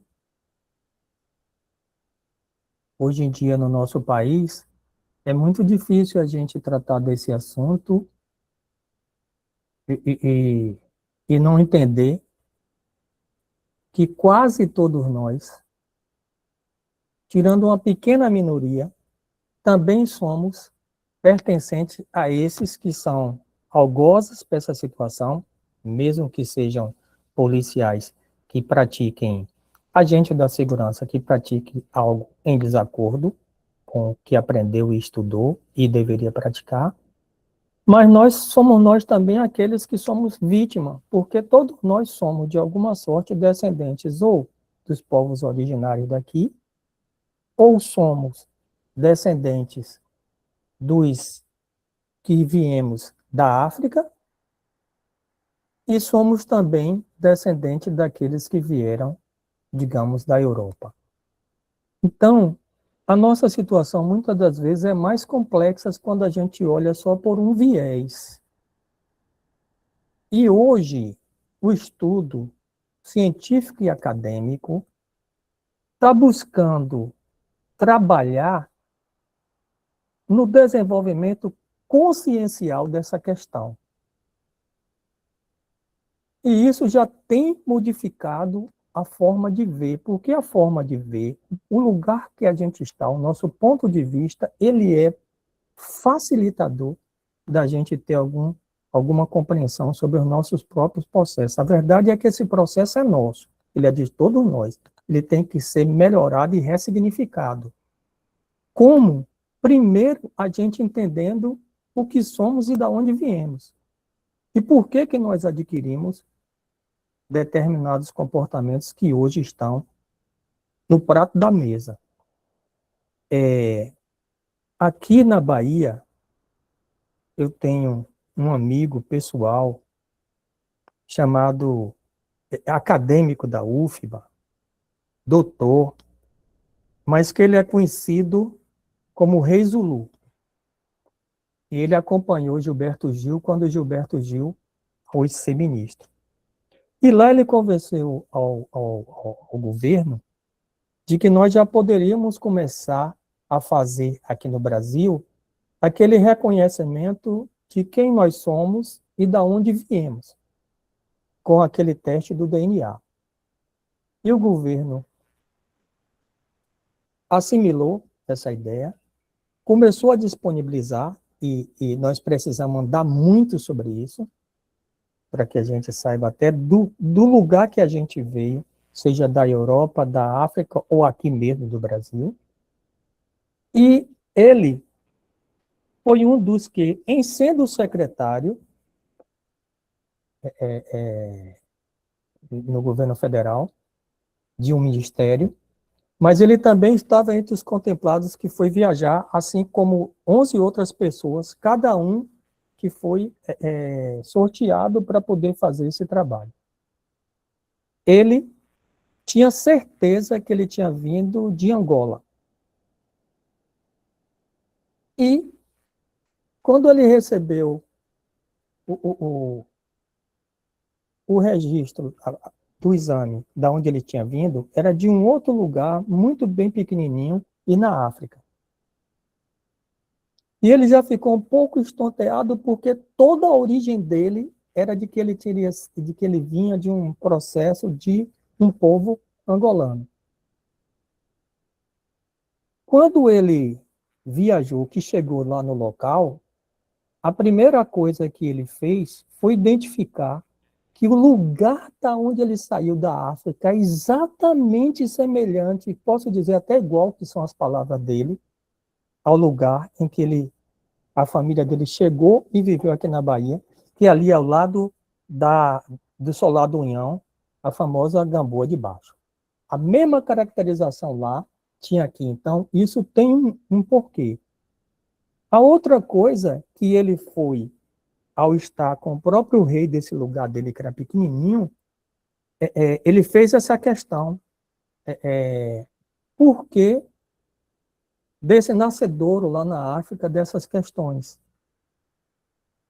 Hoje em dia, no nosso país, é muito difícil a gente tratar desse assunto e, e não entender que quase todos nós, tirando uma pequena minoria, também somos pertencentes a esses que são algozes para essa situação, mesmo que sejam policiais que pratiquem, agente da segurança que pratique algo em desacordo com o que aprendeu e estudou e deveria praticar, mas nós somos nós também aqueles que somos vítimas, porque todos nós somos, de alguma sorte, descendentes ou dos povos originários daqui, ou somos descendentes dos que viemos da África, e somos também descendentes daqueles que vieram, digamos, da Europa. Então, a nossa situação, muitas das vezes, é mais complexa quando a gente olha só por um viés. E hoje, o estudo científico e acadêmico está buscando trabalhar no desenvolvimento consciencial dessa questão. E isso já tem modificado a forma de ver, porque a forma de ver, o lugar que a gente está, o nosso ponto de vista, ele é facilitador da gente ter alguma compreensão sobre os nossos próprios processos. A verdade é que esse processo é nosso, ele é de todos nós. Ele tem que ser melhorado e ressignificado. Como? Primeiro, a gente entendendo o que somos e de onde viemos. E por que que nós adquirimos determinados comportamentos que hoje estão no prato da mesa. Aqui na Bahia, eu tenho um amigo pessoal chamado acadêmico da UFBA, doutor, mas que ele é conhecido como Rei Zulu. E ele acompanhou Gilberto Gil quando Gilberto Gil foi ser ministro. E lá ele convenceu ao governo de que nós já poderíamos começar a fazer aqui no Brasil aquele reconhecimento de quem nós somos e de onde viemos, com aquele teste do DNA. E o governo assimilou essa ideia, começou a disponibilizar, e nós precisamos andar muito sobre isso, para que a gente saiba até do lugar que a gente veio, seja da Europa, da África ou aqui mesmo do Brasil. E ele foi um dos que, em sendo secretário no governo federal, de um ministério, mas ele também estava entre os contemplados que foi viajar, assim como 11 outras pessoas, cada um que foi sorteado para poder fazer esse trabalho. Ele tinha certeza que ele tinha vindo de Angola. E, quando ele recebeu o registro do exame, da onde ele tinha vindo, era de um outro lugar, muito bem pequenininho, e na África. E ele já ficou um pouco estonteado, porque toda a origem dele era de que ele vinha de um processo de um povo angolano. Quando ele viajou, que chegou lá no local, a primeira coisa que ele fez foi identificar que o lugar da onde ele saiu da África é exatamente semelhante, posso dizer até igual, que são as palavras dele, ao lugar em que a família dele chegou e viveu aqui na Bahia, que é ali ao lado do Solar do Unhão, a famosa Gamboa de Baixo. A mesma caracterização lá tinha aqui. Então, isso tem um porquê. A outra coisa que ele foi, ao estar com o próprio rei desse lugar dele, que era pequenininho, ele fez essa questão. Por que desse nascedouro lá na África dessas questões?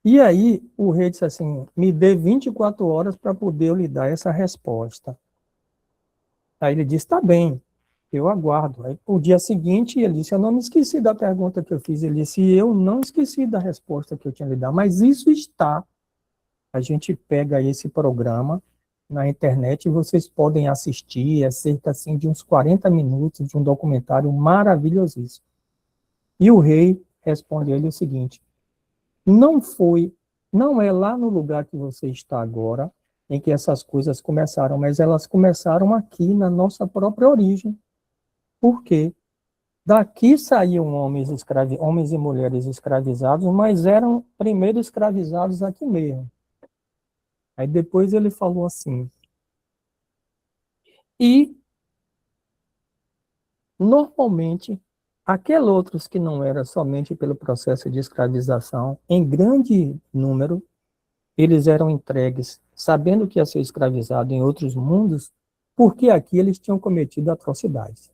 E aí o rei disse assim, me dê 24 horas para poder eu lhe dar essa resposta. Aí ele disse, tá bem, eu aguardo. Aí, o dia seguinte, ele disse, eu não me esqueci da pergunta que eu fiz. Ele disse, eu não esqueci da resposta que eu tinha lhe dar, mas isso está. A gente pega esse programa na internet e vocês podem assistir, é cerca assim, de uns 40 minutos de um documentário maravilhosíssimo. E o rei responde a ele o seguinte, não é lá no lugar que você está agora, em que essas coisas começaram, mas elas começaram aqui na nossa própria origem. Por quê? Daqui saíam homens e mulheres escravizados, mas eram primeiro escravizados aqui mesmo. Aí depois ele falou assim, e normalmente aqueles outros que não era somente pelo processo de escravização, em grande número, eles eram entregues sabendo que ia ser escravizado em outros mundos, porque aqui eles tinham cometido atrocidades.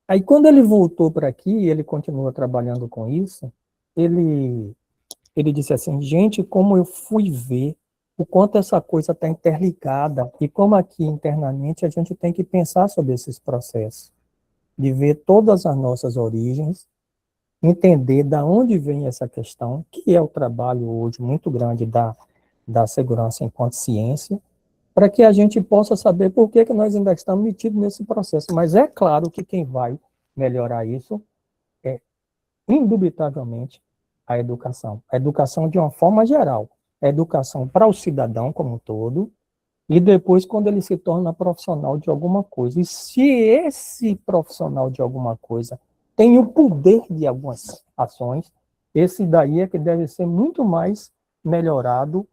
Aí, quando ele voltou para aqui, ele continua trabalhando com isso, ele disse assim, gente, como eu fui ver o quanto essa coisa está interligada e como aqui internamente a gente tem que pensar sobre esses processos, de ver todas as nossas origens, entender da onde vem essa questão, que é o trabalho hoje muito grande da segurança enquanto ciência, para que a gente possa saber por que nós ainda estamos metidos nesse processo. Mas é claro que quem vai melhorar isso é, indubitavelmente, a educação. A educação de uma forma geral. A educação para o cidadão como um todo, e depois quando ele se torna profissional de alguma coisa. E se esse profissional de alguma coisa tem o poder de algumas ações, esse daí é que deve ser muito mais melhorado,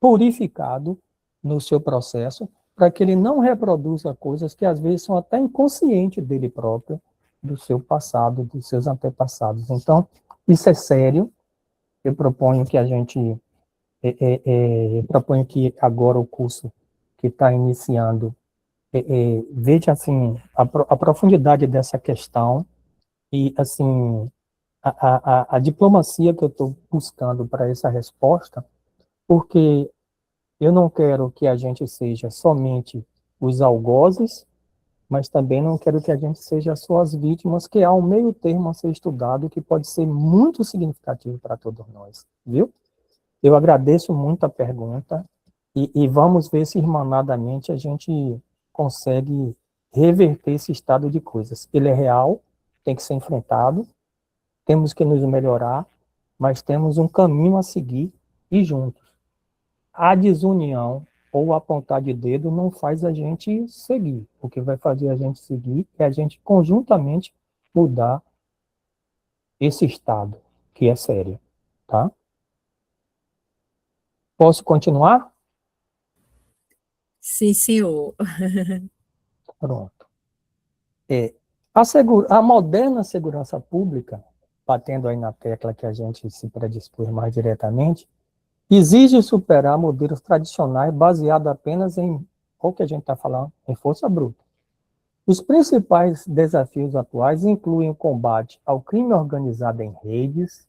purificado no seu processo, para que ele não reproduza coisas que às vezes são até inconscientes dele próprio, do seu passado, dos seus antepassados. Então, isso é sério. Eu proponho que a gente, eu proponho que agora o curso que está iniciando veja assim a profundidade dessa questão e assim a diplomacia que eu estou buscando para essa resposta, porque eu não quero que a gente seja somente os algozes, mas também não quero que a gente seja só as vítimas, que há um meio termo a ser estudado que pode ser muito significativo para todos nós, viu? Eu agradeço muito a pergunta e vamos ver se irmanadamente a gente consegue reverter esse estado de coisas. Ele é real, tem que ser enfrentado, temos que nos melhorar, mas temos um caminho a seguir e juntos. A desunião ou apontar de dedo não faz a gente seguir. O que vai fazer a gente seguir é a gente conjuntamente mudar esse estado, que é sério, tá? Posso continuar? Sim, senhor. Pronto. A moderna segurança pública, batendo aí na tecla que a gente se predispôs mais diretamente, exige superar modelos tradicionais baseados apenas em, o que a gente está falando, em força bruta. Os principais desafios atuais incluem o combate ao crime organizado em redes,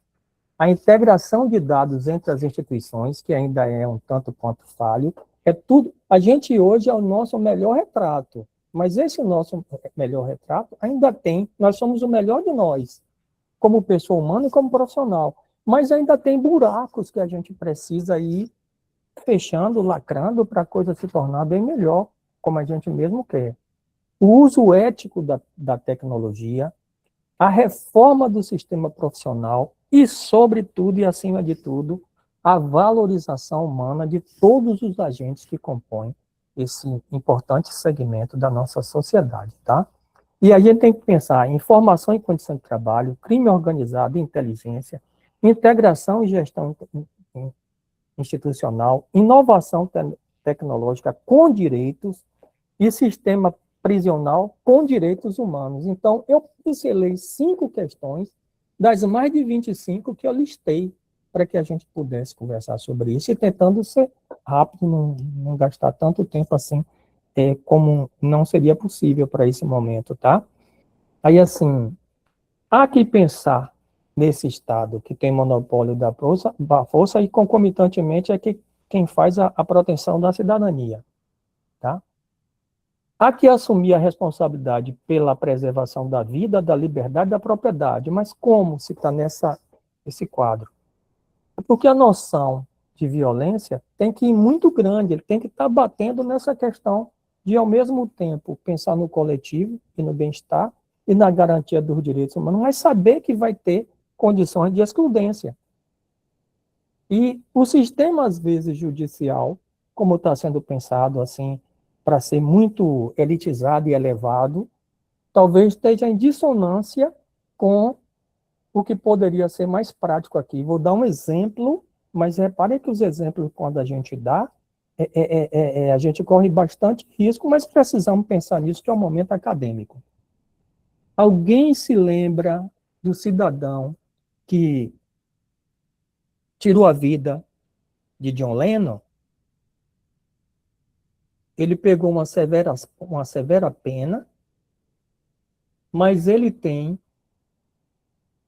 a integração de dados entre as instituições, que ainda é um tanto quanto falho, é tudo. A gente hoje é o nosso melhor retrato, mas esse nosso melhor retrato ainda tem, nós somos o melhor de nós, como pessoa humana e como profissional, mas ainda tem buracos que a gente precisa ir fechando, lacrando, para a coisa se tornar bem melhor, como a gente mesmo quer. O uso ético da tecnologia, a reforma do sistema profissional e, sobretudo e acima de tudo, a valorização humana de todos os agentes que compõem esse importante segmento da nossa sociedade, tá? E aí a gente tem que pensar em informação e condição de trabalho, crime organizado, inteligência, integração e gestão institucional, inovação tecnológica com direitos e sistema prisional com direitos humanos. Então, eu pincelei 5 questões das mais de 25 que eu listei para que a gente pudesse conversar sobre isso e tentando ser rápido, não gastar tanto tempo assim, como não seria possível para esse momento, tá? Aí, assim, há que pensar nesse Estado que tem monopólio da força e, concomitantemente, é quem faz a proteção da cidadania. Tá? Há que assumir a responsabilidade pela preservação da vida, da liberdade e da propriedade. Mas como se está nesse quadro? Porque a noção de violência tem que ir muito grande, ele tem que estar batendo nessa questão de, ao mesmo tempo, pensar no coletivo e no bem-estar e na garantia dos direitos humanos, mas saber que vai ter condições de excludência. E o sistema, às vezes, judicial, como está sendo pensado assim, para ser muito elitizado e elevado, talvez esteja em dissonância com o que poderia ser mais prático aqui. Vou dar um exemplo, mas reparem que os exemplos, quando a gente dá, a gente corre bastante risco, mas precisamos pensar nisso, que é um momento acadêmico. Alguém se lembra do cidadão que tirou a vida de John Lennon? Ele pegou uma severa pena, mas ele tem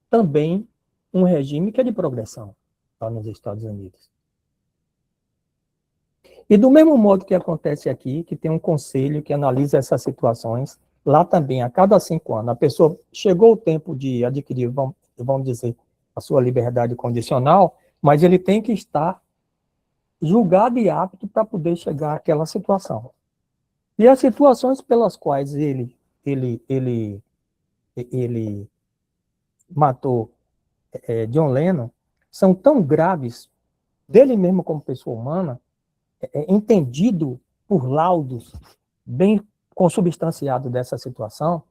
também um regime que é de progressão lá nos Estados Unidos. E do mesmo modo que acontece aqui, que tem um conselho que analisa essas situações, lá também, a cada 5 anos, a pessoa chegou o tempo de adquirir, vamos dizer, a sua liberdade condicional, mas ele tem que estar julgado e apto para poder chegar àquela situação. E as situações pelas quais ele matou John Lennon são tão graves, dele mesmo como pessoa humana, entendido por laudos bem consubstanciados dessa situação,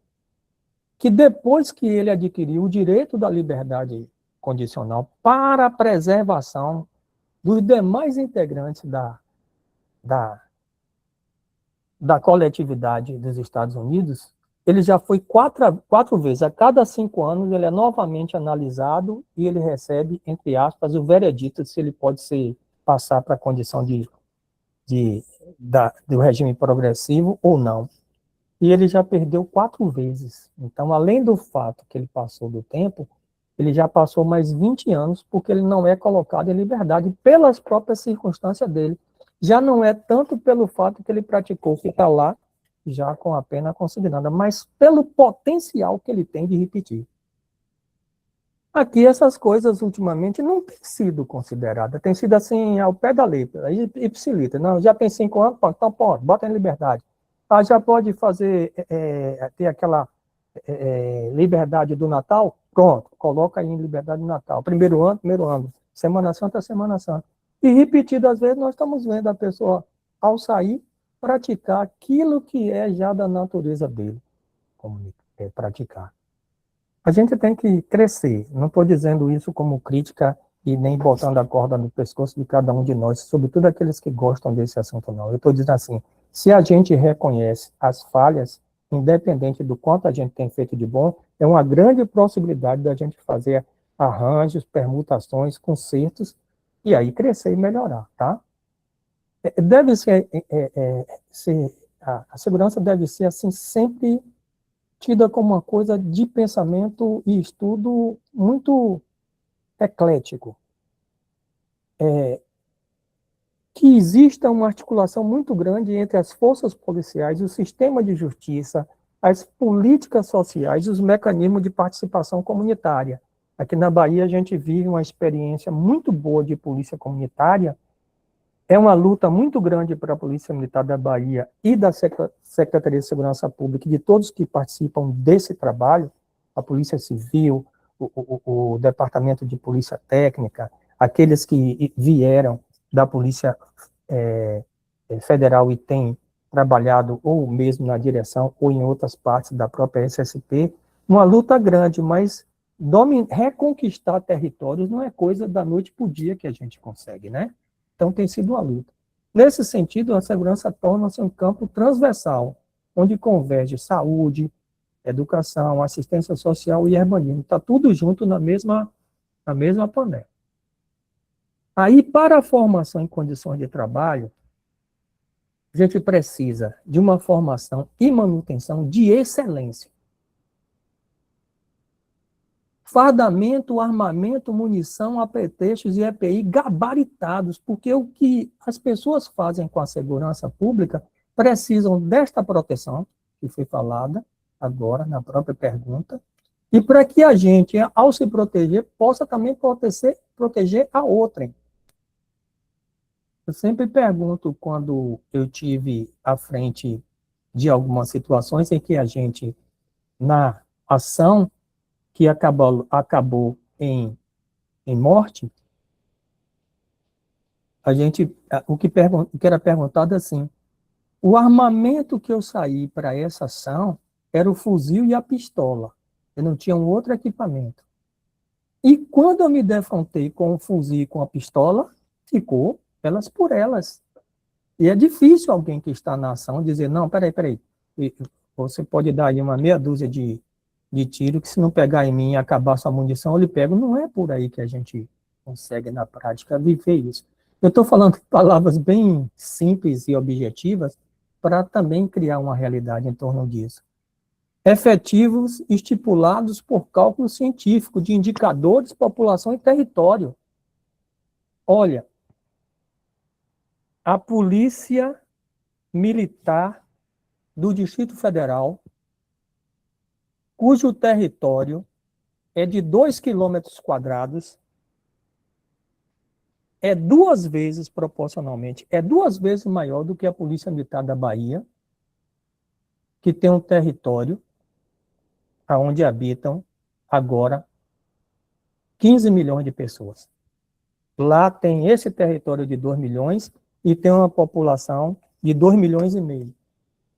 que depois que ele adquiriu o direito da liberdade condicional para a preservação dos demais integrantes da coletividade dos Estados Unidos, ele já foi quatro vezes. A cada 5 anos, ele é novamente analisado e ele recebe, entre aspas, o veredito se ele pode passar para a condição do regime progressivo ou não. E ele já perdeu 4 vezes. Então, além do fato que ele passou do tempo, ele já passou mais 20 anos porque ele não é colocado em liberdade pelas próprias circunstâncias dele. Já não é tanto pelo fato que ele praticou ficar lá, já com a pena consignada, mas pelo potencial que ele tem de repetir. Aqui essas coisas ultimamente não têm sido consideradas, tem sido assim ao pé da letra, ipsilita. Não, já tem 5 anos, então pode, bota em liberdade. Já pode fazer, ter aquela liberdade do Natal, pronto, coloca aí em liberdade do Natal. Primeiro ano, Semana Santa, Semana Santa. E repetidas vezes nós estamos vendo a pessoa, ao sair, praticar aquilo que é já da natureza dele, como praticar. A gente tem que crescer. Não estou dizendo isso como crítica e nem botando a corda no pescoço de cada um de nós, sobretudo aqueles que gostam desse assunto, não. Eu estou dizendo assim, se a gente reconhece as falhas, independente do quanto a gente tem feito de bom, é uma grande possibilidade da gente fazer arranjos, permutações, consertos, e aí crescer e melhorar, tá? Deve ser, a segurança deve ser, assim, sempre tida como uma coisa de pensamento e estudo muito eclético. Que exista uma articulação muito grande entre as forças policiais, o sistema de justiça, as políticas sociais e os mecanismos de participação comunitária. Aqui na Bahia a gente vive uma experiência muito boa de polícia comunitária. É uma luta muito grande para a Polícia Militar da Bahia e da Secretaria de Segurança Pública e de todos que participam desse trabalho, a Polícia Civil, o Departamento de Polícia Técnica, aqueles que vieram da Polícia Federal e têm trabalhado ou mesmo na direção ou em outras partes da própria SSP, uma luta grande, mas reconquistar territórios não é coisa da noite para o dia que a gente consegue, né? Então tem sido uma luta. Nesse sentido, a segurança torna-se um campo transversal, onde converge saúde, educação, assistência social e urbanismo. Está tudo junto na mesma panela. Aí, para a formação em condições de trabalho, a gente precisa de uma formação e manutenção de excelência. fardamento, armamento, munição, apetrechos e EPI gabaritados, porque o que as pessoas fazem com a segurança pública precisam desta proteção, que foi falada agora na própria pergunta, e para que a gente, ao se proteger, possa também proteger a outrem. Eu sempre pergunto, quando eu tive à frente de algumas situações em que a gente, na ação que acabou em morte, o que era perguntado assim, o armamento que eu saí para essa ação era o fuzil e a pistola. Eu não tinha um outro equipamento. E quando eu me defrontei com o fuzil e com a pistola, ficou elas por elas. E é difícil alguém que está na ação dizer, não, peraí, você pode dar aí uma meia dúzia de tiro, que se não pegar em mim e acabar sua munição, eu lhe pego. Não é por aí que a gente consegue, na prática, viver isso. Eu estou falando de palavras bem simples e objetivas para também criar uma realidade em torno disso. Efetivos estipulados por cálculo científico de indicadores, população e território. Olha, a Polícia Militar do Distrito Federal, cujo território é de 2 km², é 2 vezes, proporcionalmente, é 2 vezes maior do que a Polícia Militar da Bahia, que tem um território onde habitam agora 15 milhões de pessoas. Lá tem esse território de 2 milhões e tem uma população de 2,5 milhões.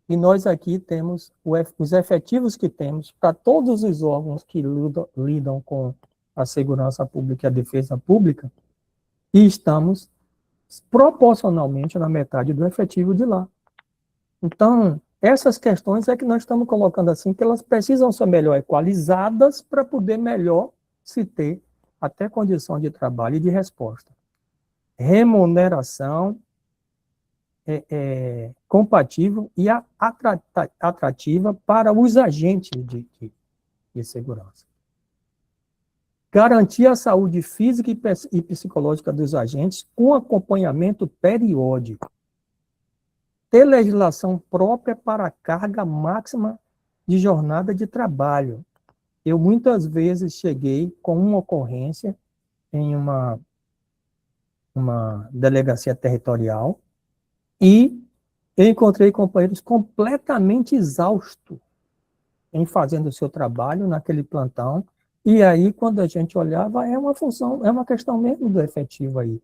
E nós aqui temos os efetivos que temos para todos os órgãos que lidam com a segurança pública e a defesa pública, e estamos proporcionalmente na metade do efetivo de lá. Então, essas questões é que nós estamos colocando assim, que elas precisam ser melhor equalizadas para poder melhor se ter até condição de trabalho e de resposta. Remuneração compatível e atrativa para os agentes de segurança. Garantir a saúde física e psicológica dos agentes com acompanhamento periódico. Ter legislação própria para a carga máxima de jornada de trabalho. Eu muitas vezes cheguei com uma ocorrência em uma delegacia territorial e eu encontrei companheiros completamente exaustos em fazendo o seu trabalho naquele plantão, e aí quando a gente olhava, é uma questão mesmo do efetivo aí.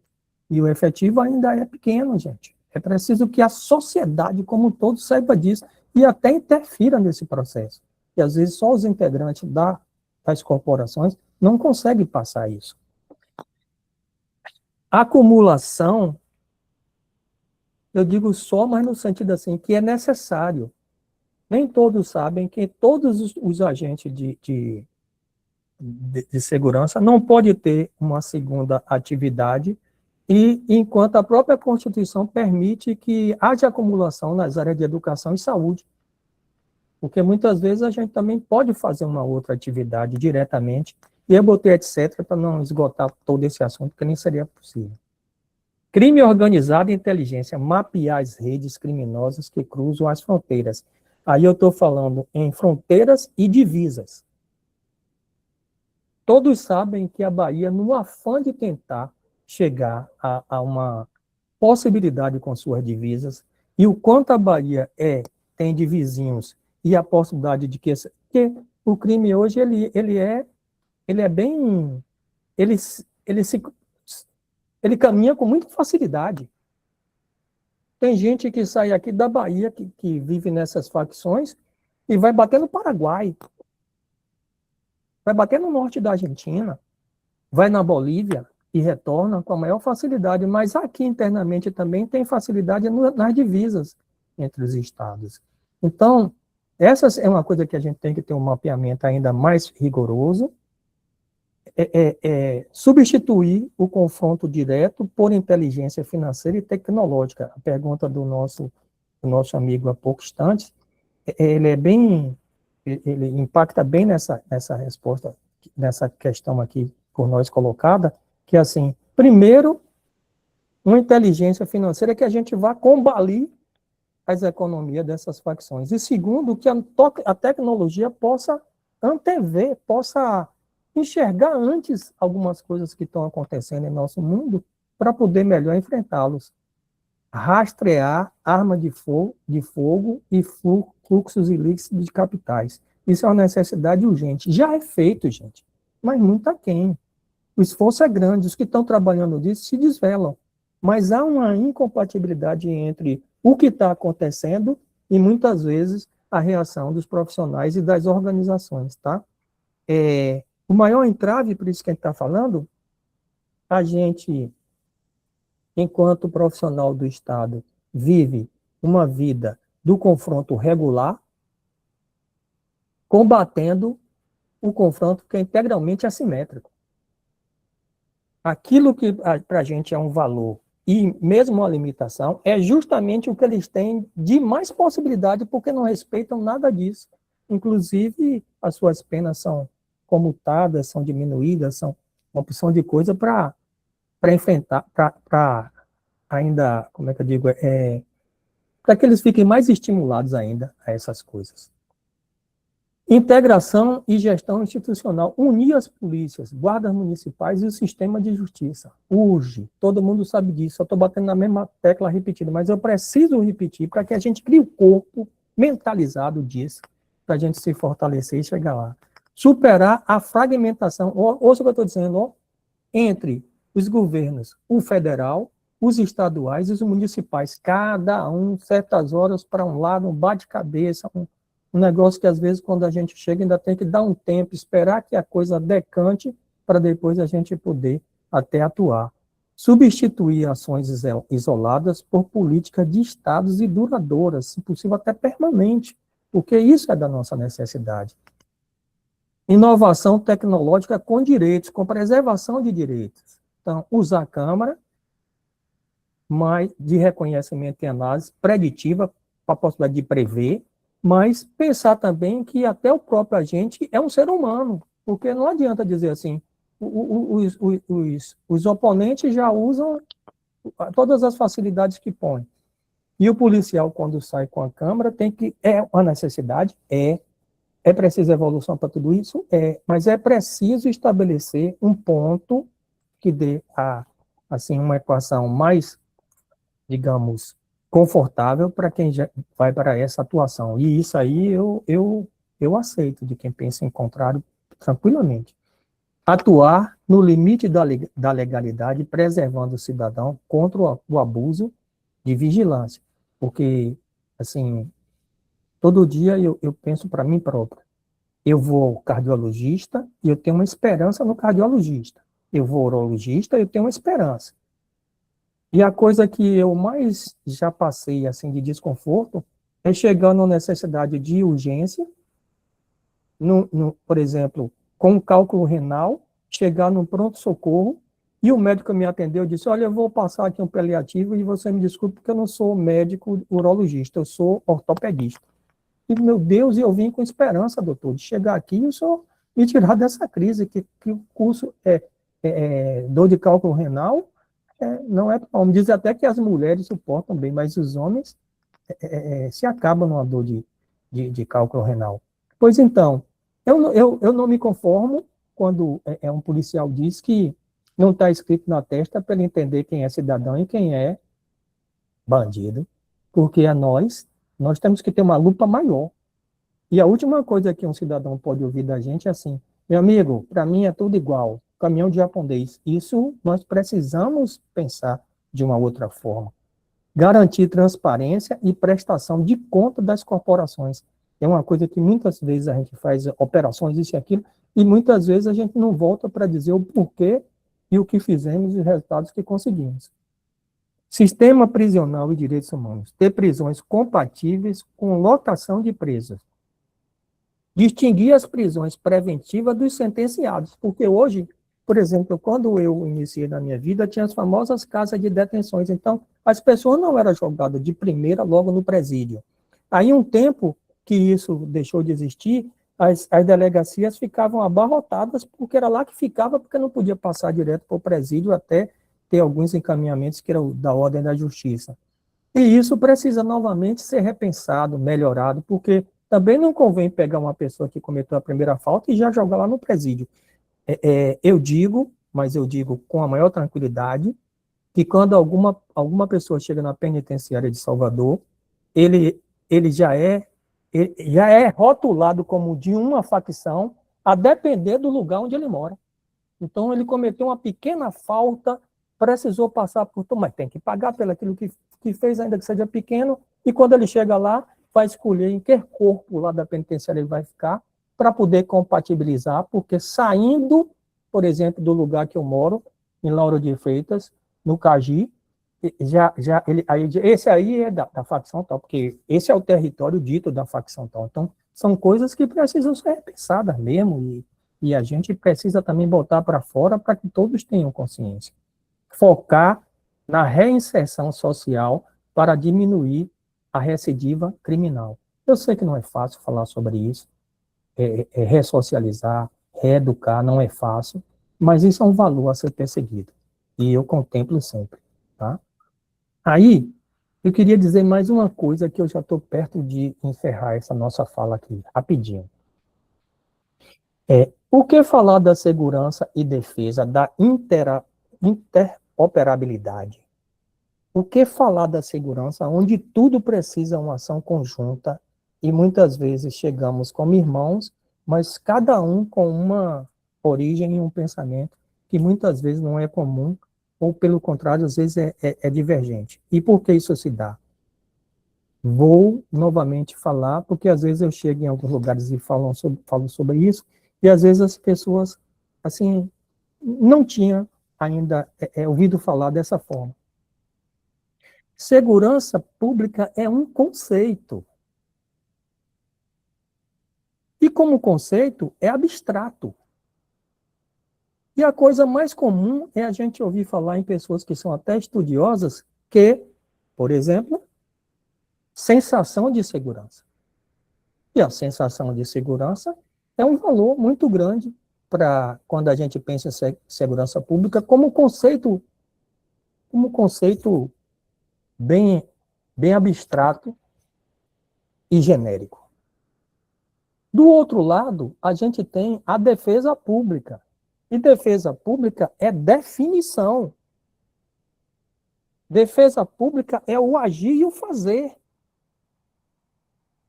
E o efetivo ainda é pequeno, gente. É preciso que a sociedade como um todo saiba disso e até interfira nesse processo. E às vezes só os integrantes das corporações não conseguem passar isso. A acumulação, eu digo só, mas no sentido assim, que é necessário. Nem todos sabem que todos os agentes de segurança não podem ter uma segunda atividade, e enquanto a própria Constituição permite que haja acumulação nas áreas de educação e saúde. Porque muitas vezes a gente também pode fazer uma outra atividade diretamente, e eu botei etc. para não esgotar todo esse assunto, porque nem seria possível. Crime organizado e inteligência, mapear as redes criminosas que cruzam as fronteiras. Aí eu estou falando em fronteiras e divisas. Todos sabem que a Bahia, no afã de tentar chegar a uma possibilidade com suas divisas, e o quanto a Bahia tem de vizinhos, e a possibilidade de que o crime hoje, ele é bem... Ele caminha com muita facilidade. Tem gente que sai aqui da Bahia, que vive nessas facções, e vai bater no Paraguai, vai bater no norte da Argentina, vai na Bolívia e retorna com a maior facilidade. Mas aqui internamente também tem facilidade nas divisas entre os estados. Então, essa é uma coisa que a gente tem que ter um mapeamento ainda mais rigoroso, substituir o confronto direto por inteligência financeira e tecnológica. A pergunta do nosso amigo há poucos instantes, ele impacta bem nessa resposta nessa questão aqui por nós colocada, que assim, primeiro, uma inteligência financeira que a gente vá combalir as economias dessas facções. E segundo, que a tecnologia possa antever, possa enxergar antes algumas coisas que estão acontecendo em nosso mundo para poder melhor enfrentá-los. Rastrear arma de fogo e fluxos ilícitos de capitais. Isso é uma necessidade urgente. Já é feito, gente, mas muito aquém. O esforço é grande, os que estão trabalhando nisso se desvelam. Mas há uma incompatibilidade entre o que está acontecendo e, muitas vezes, a reação dos profissionais e das organizações, tá? O maior entrave, por isso que a gente está falando, a gente, enquanto profissional do Estado, vive uma vida do confronto regular, combatendo o confronto que é integralmente assimétrico. Aquilo que para a gente é um valor e mesmo uma limitação, é justamente o que eles têm de mais possibilidade, porque não respeitam nada disso. Inclusive, as suas penas são comutadas, são diminuídas, são uma opção de coisa para enfrentar, para ainda, como é que eu digo, para que eles fiquem mais estimulados ainda a essas coisas. Integração e gestão institucional. Unir as polícias, guardas municipais e o sistema de justiça. Urge. Todo mundo sabe disso. Só estou batendo na mesma tecla repetida, mas eu preciso repetir para que a gente crie o corpo mentalizado disso, para a gente se fortalecer e chegar lá. Superar a fragmentação, ouça o que eu estou dizendo, entre os governos, o federal, os estaduais e os municipais. Cada um, certas horas para um lado, um bate-cabeça, um negócio que, às vezes, quando a gente chega, ainda tem que dar um tempo, esperar que a coisa decante, para depois a gente poder até atuar. Substituir ações isoladas por políticas de estados e duradouras, se possível até permanente, porque isso é da nossa necessidade. Inovação tecnológica com direitos, com preservação de direitos. Então, usar a Câmara, mas de reconhecimento e análise preditiva, para a possibilidade de prever, mas pensar também que até o próprio agente é um ser humano, porque não adianta dizer assim, os oponentes já usam todas as facilidades que põem. E o policial, quando sai com a Câmara, tem que, é uma necessidade, é preciso evolução para tudo isso, mas é preciso estabelecer um ponto que dê assim, uma equação mais, digamos, confortável para quem já vai para essa atuação. E isso aí eu aceito de quem pensa em contrário tranquilamente. Atuar no limite da legalidade, preservando o cidadão contra o abuso de vigilância. Porque, assim, todo dia eu penso para mim próprio. Eu vou ao cardiologista e eu tenho uma esperança no cardiologista. Eu vou ao urologista e eu tenho uma esperança. E a coisa que eu mais já passei assim de desconforto é chegando à necessidade de urgência, por exemplo, com um cálculo renal, chegar no pronto-socorro e o médico me atendeu e disse, olha, eu vou passar aqui um paliativo e você me desculpe porque eu não sou médico urologista, eu sou ortopedista. E, meu Deus, eu vim com esperança, doutor, de chegar aqui e o senhor me tirar dessa crise, que o curso dor de cálculo renal, não é bom. Diz até que as mulheres suportam bem, mas os homens se acabam numa dor de cálculo renal. Pois então, eu não me conformo quando um policial diz que não está escrito na testa para ele entender quem é cidadão e quem é bandido, porque nós temos que ter uma lupa maior. E a última coisa que um cidadão pode ouvir da gente é assim, meu amigo, para mim é tudo igual, caminhão de japonês. Isso nós precisamos pensar de uma outra forma. Garantir transparência e prestação de conta das corporações. É uma coisa que muitas vezes a gente faz operações, isso e aquilo, e muitas vezes a gente não volta para dizer o porquê e o que fizemos e os resultados que conseguimos. Sistema prisional e direitos humanos. Ter prisões compatíveis com lotação de presos. Distinguir as prisões preventivas dos sentenciados, porque hoje, por exemplo, quando eu iniciei na minha vida, tinha as famosas casas de detenções, então as pessoas não eram jogadas de primeira logo no presídio. Aí um tempo que isso deixou de existir, as delegacias ficavam abarrotadas, porque era lá que ficava, porque não podia passar direto para o presídio até ter alguns encaminhamentos que eram da ordem da justiça. E isso precisa novamente ser repensado, melhorado, porque também não convém pegar uma pessoa que cometeu a primeira falta e já jogar lá no presídio. Eu digo, mas eu digo com a maior tranquilidade, que quando alguma pessoa chega na penitenciária de Salvador, ele já é rotulado como de uma facção, a depender do lugar onde ele mora. Então, ele cometeu uma pequena falta, precisou passar por tudo, mas tem que pagar pelo aquilo que fez, ainda que seja pequeno, e quando ele chega lá, vai escolher em que corpo lá da penitenciária ele vai ficar, para poder compatibilizar, porque saindo, por exemplo, do lugar que eu moro, em Lauro de Freitas, no Cagi, esse aí é da facção tal, porque esse é o território dito da facção tal. Então, são coisas que precisam ser repensadas mesmo, e a gente precisa também botar para fora para que todos tenham consciência. Focar na reinserção social para diminuir a recidiva criminal. Eu sei que não é fácil falar sobre isso, ressocializar, reeducar, não é fácil, mas isso é um valor a ser perseguido. E eu contemplo sempre, tá? Aí, eu queria dizer mais uma coisa que eu já estou perto de encerrar essa nossa fala aqui, rapidinho. O que falar da segurança e defesa, da interoperabilidade? O que falar da segurança, onde tudo precisa uma ação conjunta e muitas vezes chegamos como irmãos, mas cada um com uma origem e um pensamento que muitas vezes não é comum, ou pelo contrário, às vezes é divergente. E por que isso se dá? Vou novamente falar, porque às vezes eu chego em alguns lugares e falo sobre isso, e às vezes as pessoas, assim, não tinham ainda ouvido falar dessa forma. Segurança pública é um conceito. E como conceito, é abstrato. E a coisa mais comum é a gente ouvir falar em pessoas que são até estudiosas que, por exemplo, sensação de segurança. E a sensação de segurança é um valor muito grande para quando a gente pensa em segurança pública como conceito bem abstrato e genérico. Do outro lado, a gente tem a defesa pública. E defesa pública é definição. Defesa pública é o agir e o fazer.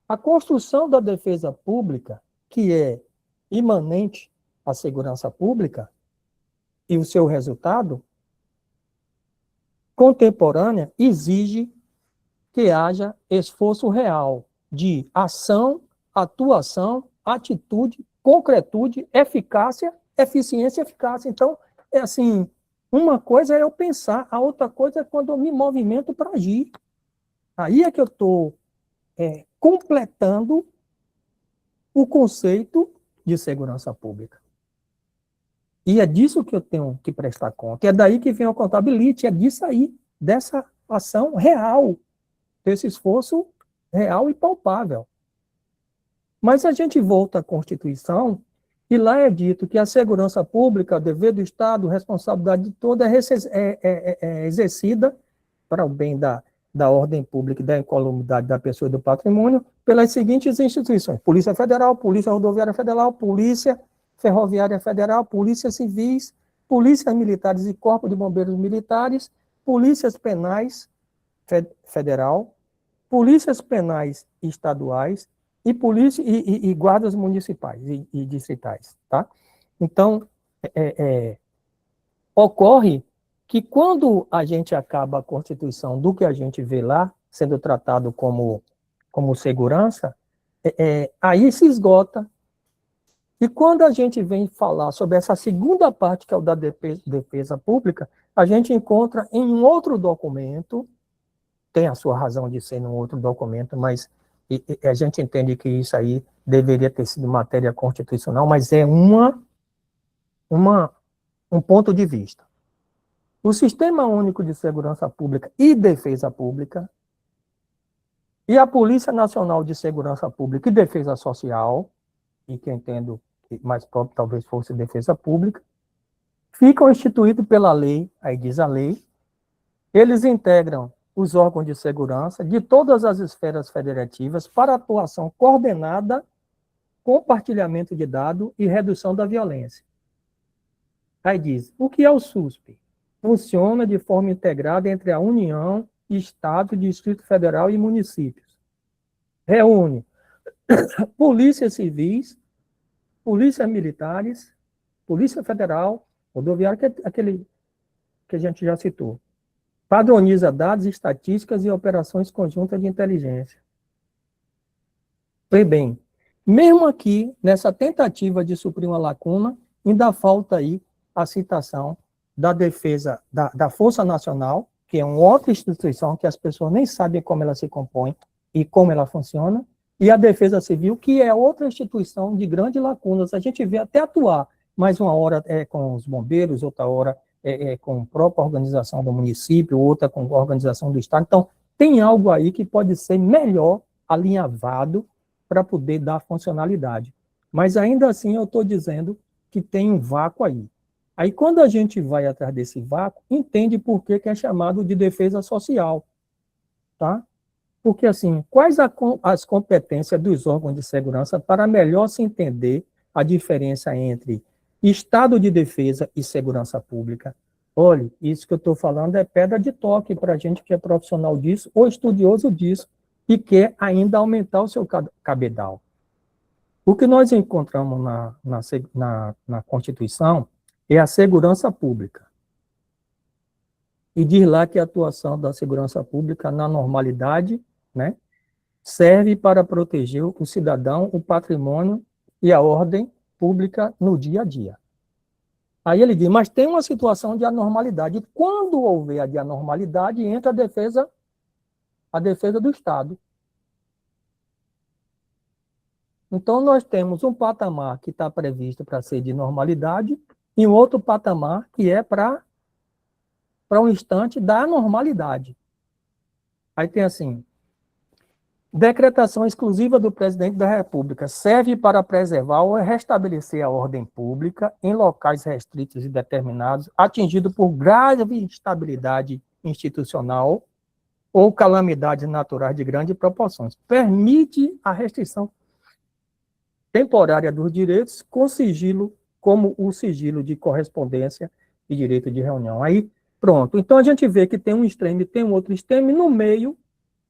A construção da defesa pública, que é imanente à segurança pública, e o seu resultado, contemporânea, exige que haja esforço real de ação, atuação, atitude, concretude, eficácia, eficiência e eficácia. Então, é assim, uma coisa é eu pensar, a outra coisa é quando eu me movimento para agir. Aí é que eu estou completando o conceito de segurança pública. E é disso que eu tenho que prestar conta. É daí que vem o accountability, é disso aí, dessa ação real, desse esforço real e palpável. Mas a gente volta à Constituição, e lá é dito que a segurança pública, dever do Estado, responsabilidade de toda, é exercida para o bem da ordem pública e da incolumidade da pessoa e do patrimônio pelas seguintes instituições: Polícia Federal, Polícia Rodoviária Federal, Polícia Ferroviária Federal, Polícias Civis, Polícias Militares e Corpo de Bombeiros Militares, Polícias Penais Federal, Polícias Penais Estaduais e guardas municipais e distritais, tá? Então, ocorre que quando a gente acaba a Constituição do que a gente vê lá, sendo tratado como segurança, aí se esgota. E quando a gente vem falar sobre essa segunda parte, que é o da defesa pública, a gente encontra em um outro documento, tem a sua razão de ser num outro documento, mas a gente entende que isso aí deveria ter sido matéria constitucional, mas é um ponto de vista. O Sistema Único de Segurança Pública e Defesa Pública e a Polícia Nacional de Segurança Pública e Defesa Social e que eu entendo que mais próprio talvez fosse defesa pública, ficam instituídos pela lei, aí diz a lei, eles integram os órgãos de segurança de todas as esferas federativas para atuação coordenada, compartilhamento de dados e redução da violência. Aí diz, o que é o SUSP? Funciona de forma integrada entre a União, Estado, Distrito Federal e municípios. Reúne polícias civis, polícias militares, Polícia Federal, rodoviária, que é aquele que a gente já citou. Padroniza dados, estatísticas e operações conjuntas de inteligência. Pois bem, mesmo aqui, nessa tentativa de suprir uma lacuna, ainda falta aí a citação da defesa da Força Nacional, que é uma outra instituição que as pessoas nem sabem como ela se compõe e como ela funciona, e a Defesa Civil, que é outra instituição de grandes lacunas. A gente vê até atuar, mas uma hora é com os bombeiros, outra hora é com a própria organização do município, outra com a organização do Estado. Então, tem algo aí que pode ser melhor alinhavado para poder dar funcionalidade. Mas ainda assim eu estou dizendo que tem um vácuo aí. Aí quando a gente vai atrás desse vácuo, entende por que é chamado de defesa social, tá? Porque assim, quais as competências dos órgãos de segurança para melhor se entender a diferença entre Estado de defesa e segurança pública? Olha, isso que eu estou falando é pedra de toque para a gente que é profissional disso ou estudioso disso, e quer ainda aumentar o seu cabedal. O que nós encontramos na Constituição é a segurança pública. E diz lá que a atuação da segurança pública na normalidade, né, serve para proteger o cidadão, o patrimônio e a ordem pública no dia a dia. Aí ele diz, mas tem uma situação de anormalidade. E quando houver a de anormalidade, entra a defesa do Estado. Então, nós temos um patamar que está previsto para ser de normalidade e um outro patamar que é para um instante da anormalidade. Aí tem assim, decretação exclusiva do presidente da República serve para preservar ou restabelecer a ordem pública em locais restritos e determinados, atingido por grave instabilidade institucional ou calamidades naturais de grandes proporções. Permite a restrição temporária dos direitos com sigilo, como o sigilo de correspondência e direito de reunião. Aí, pronto. Então, a gente vê que tem um extremo e tem um outro extremo, e no meio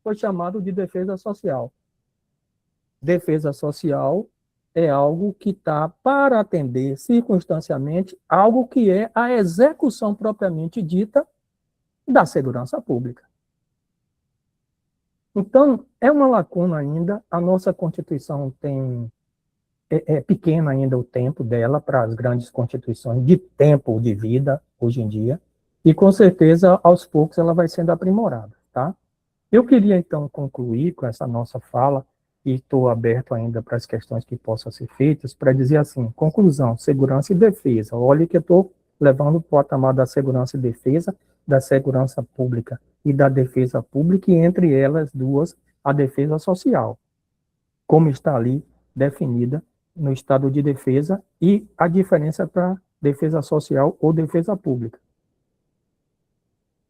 foi chamado de defesa social. Defesa social é algo que está para atender circunstancialmente algo que é a execução propriamente dita da segurança pública. Então, é uma lacuna ainda, a nossa Constituição é pequeno ainda o tempo dela para as grandes constituições de tempo de vida, hoje em dia, e com certeza, aos poucos, ela vai sendo aprimorada, tá? Eu queria, então, concluir com essa nossa fala, e estou aberto ainda para as questões que possam ser feitas, para dizer assim, conclusão, segurança e defesa. Olha que eu estou levando para o patamar da segurança e defesa, da segurança pública e da defesa pública, e entre elas duas, a defesa social, como está ali definida no estado de defesa, e a diferença para defesa social ou defesa pública.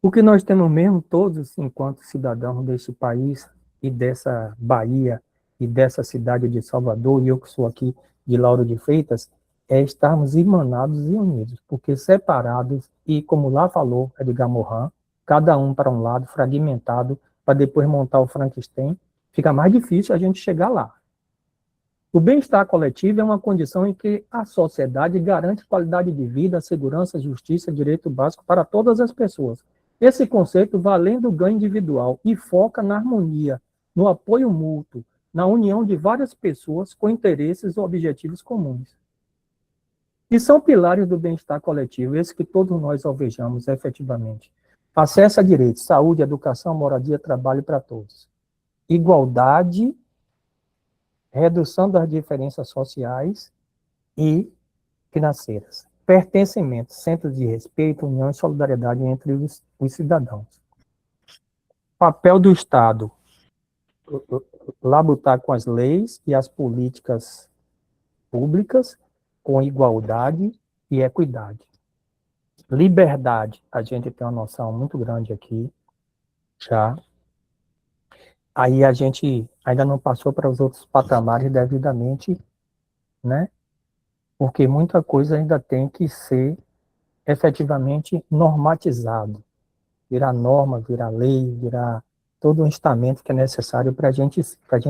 O que nós temos mesmo, todos, enquanto cidadãos desse país e dessa Bahia e dessa cidade de Salvador, e eu que sou aqui de Lauro de Freitas, é estarmos irmanados e unidos, porque separados, e como lá falou Edgar Morin, cada um para um lado, fragmentado, para depois montar o Frankenstein, fica mais difícil a gente chegar lá. O bem-estar coletivo é uma condição em que a sociedade garante qualidade de vida, segurança, justiça, direito básico para todas as pessoas. Esse conceito vai além do ganho individual e foca na harmonia, no apoio mútuo, na união de várias pessoas com interesses ou objetivos comuns. E são pilares do bem-estar coletivo, esses que todos nós alvejamos efetivamente. Acesso a direitos, saúde, educação, moradia, trabalho para todos. Igualdade, redução das diferenças sociais e financeiras. Pertencimento, centro de respeito, união e solidariedade entre os cidadãos. Papel do Estado, labutar com as leis e as políticas públicas com igualdade e equidade. Liberdade, a gente tem uma noção muito grande aqui, já. Aí a gente ainda não passou para os outros patamares devidamente, né? Porque muita coisa ainda tem que ser efetivamente normatizado, virar norma, virar lei, virar todo um estamento que é necessário para a gente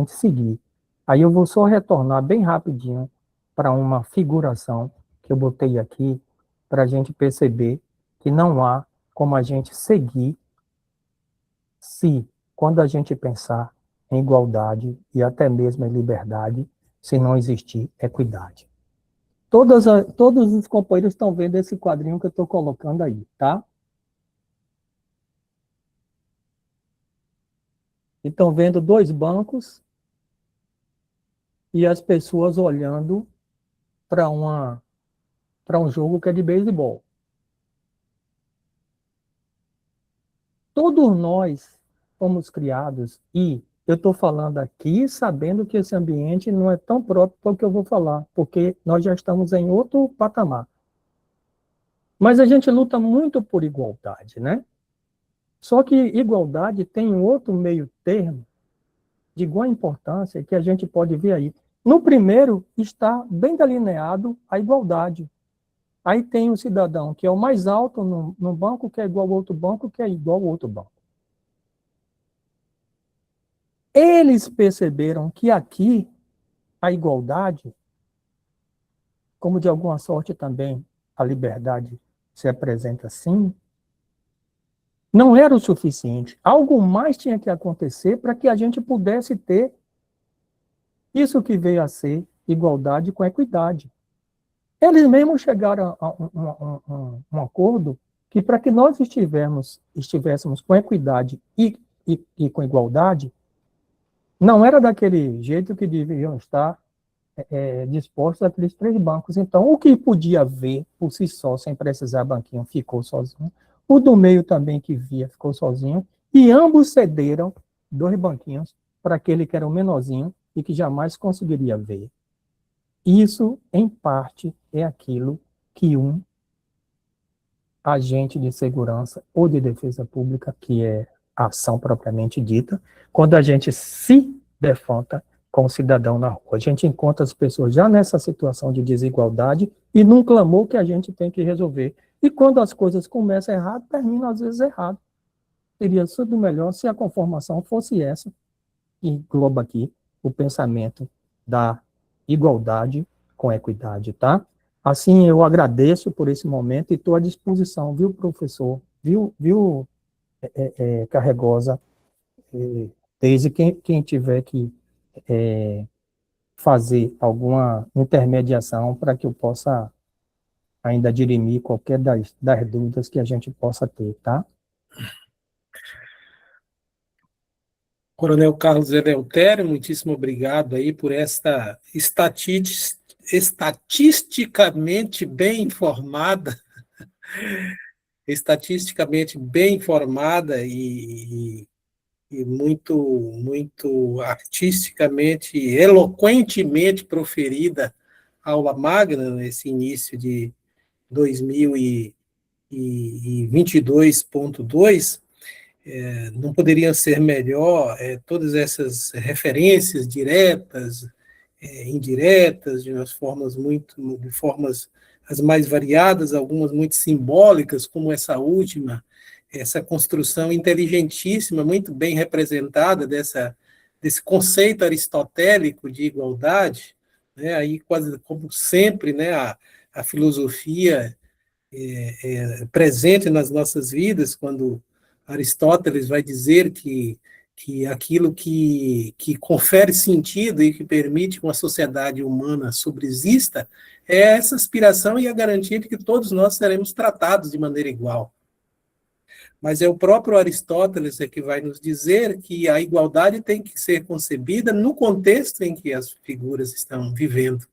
seguir. Aí eu vou só retornar bem rapidinho para uma figuração que eu botei aqui, para a gente perceber que não há como a gente seguir se, quando a gente pensar em igualdade e até mesmo em liberdade, se não existir equidade. Todos os companheiros estão vendo esse quadrinho que eu estou colocando aí, tá? Estão vendo 2 bancos e as pessoas olhando para um jogo que é de beisebol. Todos nós fomos criados, e eu estou falando aqui sabendo que esse ambiente não é tão próprio para o que eu vou falar, porque nós já estamos em outro patamar. Mas a gente luta muito por igualdade, né? Só que igualdade tem um outro meio termo de igual importância que a gente pode ver aí. No primeiro está bem delineado a igualdade. Aí tem o cidadão que é o mais alto no banco, que é igual ao outro banco, que é igual ao outro banco. Eles perceberam que aqui a igualdade, como de alguma sorte também a liberdade se apresenta assim, não era o suficiente. Algo mais tinha que acontecer para que a gente pudesse ter isso que veio a ser igualdade com equidade. Eles mesmos chegaram a um acordo que, para que nós estivéssemos com equidade e com igualdade, não era daquele jeito que deviam estar dispostos aqueles 3 bancos. Então, o que podia ver por si só, sem precisar banquinho, ficou sozinho. O do meio também que via ficou sozinho. E ambos cederam 2 banquinhos para aquele que era o menorzinho e que jamais conseguiria ver. Isso, em parte, é aquilo que um agente de segurança ou de defesa pública, que é a ação propriamente dita, quando a gente se defronta com o cidadão na rua. A gente encontra as pessoas já nessa situação de desigualdade e num clamor que a gente tem que resolver. E quando as coisas começam errado, terminam às vezes errado. Seria tudo melhor se a conformação fosse essa, que engloba aqui o pensamento da igualdade com equidade, tá? Assim, eu agradeço por esse momento e estou à disposição, viu, professor? Viu, Carregosa? Desde quem tiver que fazer alguma intermediação para que eu possa ainda dirimir qualquer das dúvidas que a gente possa ter, tá? Coronel Carlos Eleutério, muitíssimo obrigado aí por esta estatisticamente bem informada, e muito artisticamente, eloquentemente proferida aula magna nesse início de 2022.2. Não poderia ser melhor todas essas referências diretas, indiretas, de formas as mais variadas, algumas muito simbólicas, como essa última, essa construção inteligentíssima, muito bem representada desse conceito aristotélico de igualdade, né? Aí quase como sempre, né, a filosofia presente nas nossas vidas, quando Aristóteles vai dizer que aquilo que confere sentido e que permite que uma sociedade humana subsista é essa aspiração e a garantia de que todos nós seremos tratados de maneira igual. Mas é o próprio Aristóteles que vai nos dizer que a igualdade tem que ser concebida no contexto em que as figuras estão vivendo.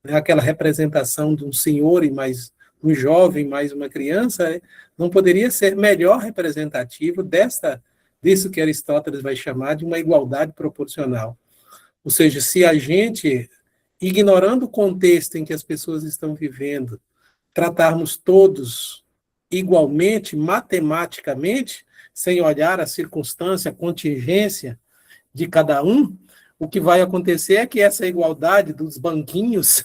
Aquela representação de um senhor e mais um jovem, mais uma criança, não poderia ser melhor representativo disso que Aristóteles vai chamar de uma igualdade proporcional. Ou seja, se a gente ignorando o contexto em que as pessoas estão vivendo, tratarmos todos igualmente, matematicamente, sem olhar a circunstância, a contingência de cada um, o que vai acontecer é que essa igualdade dos banquinhos,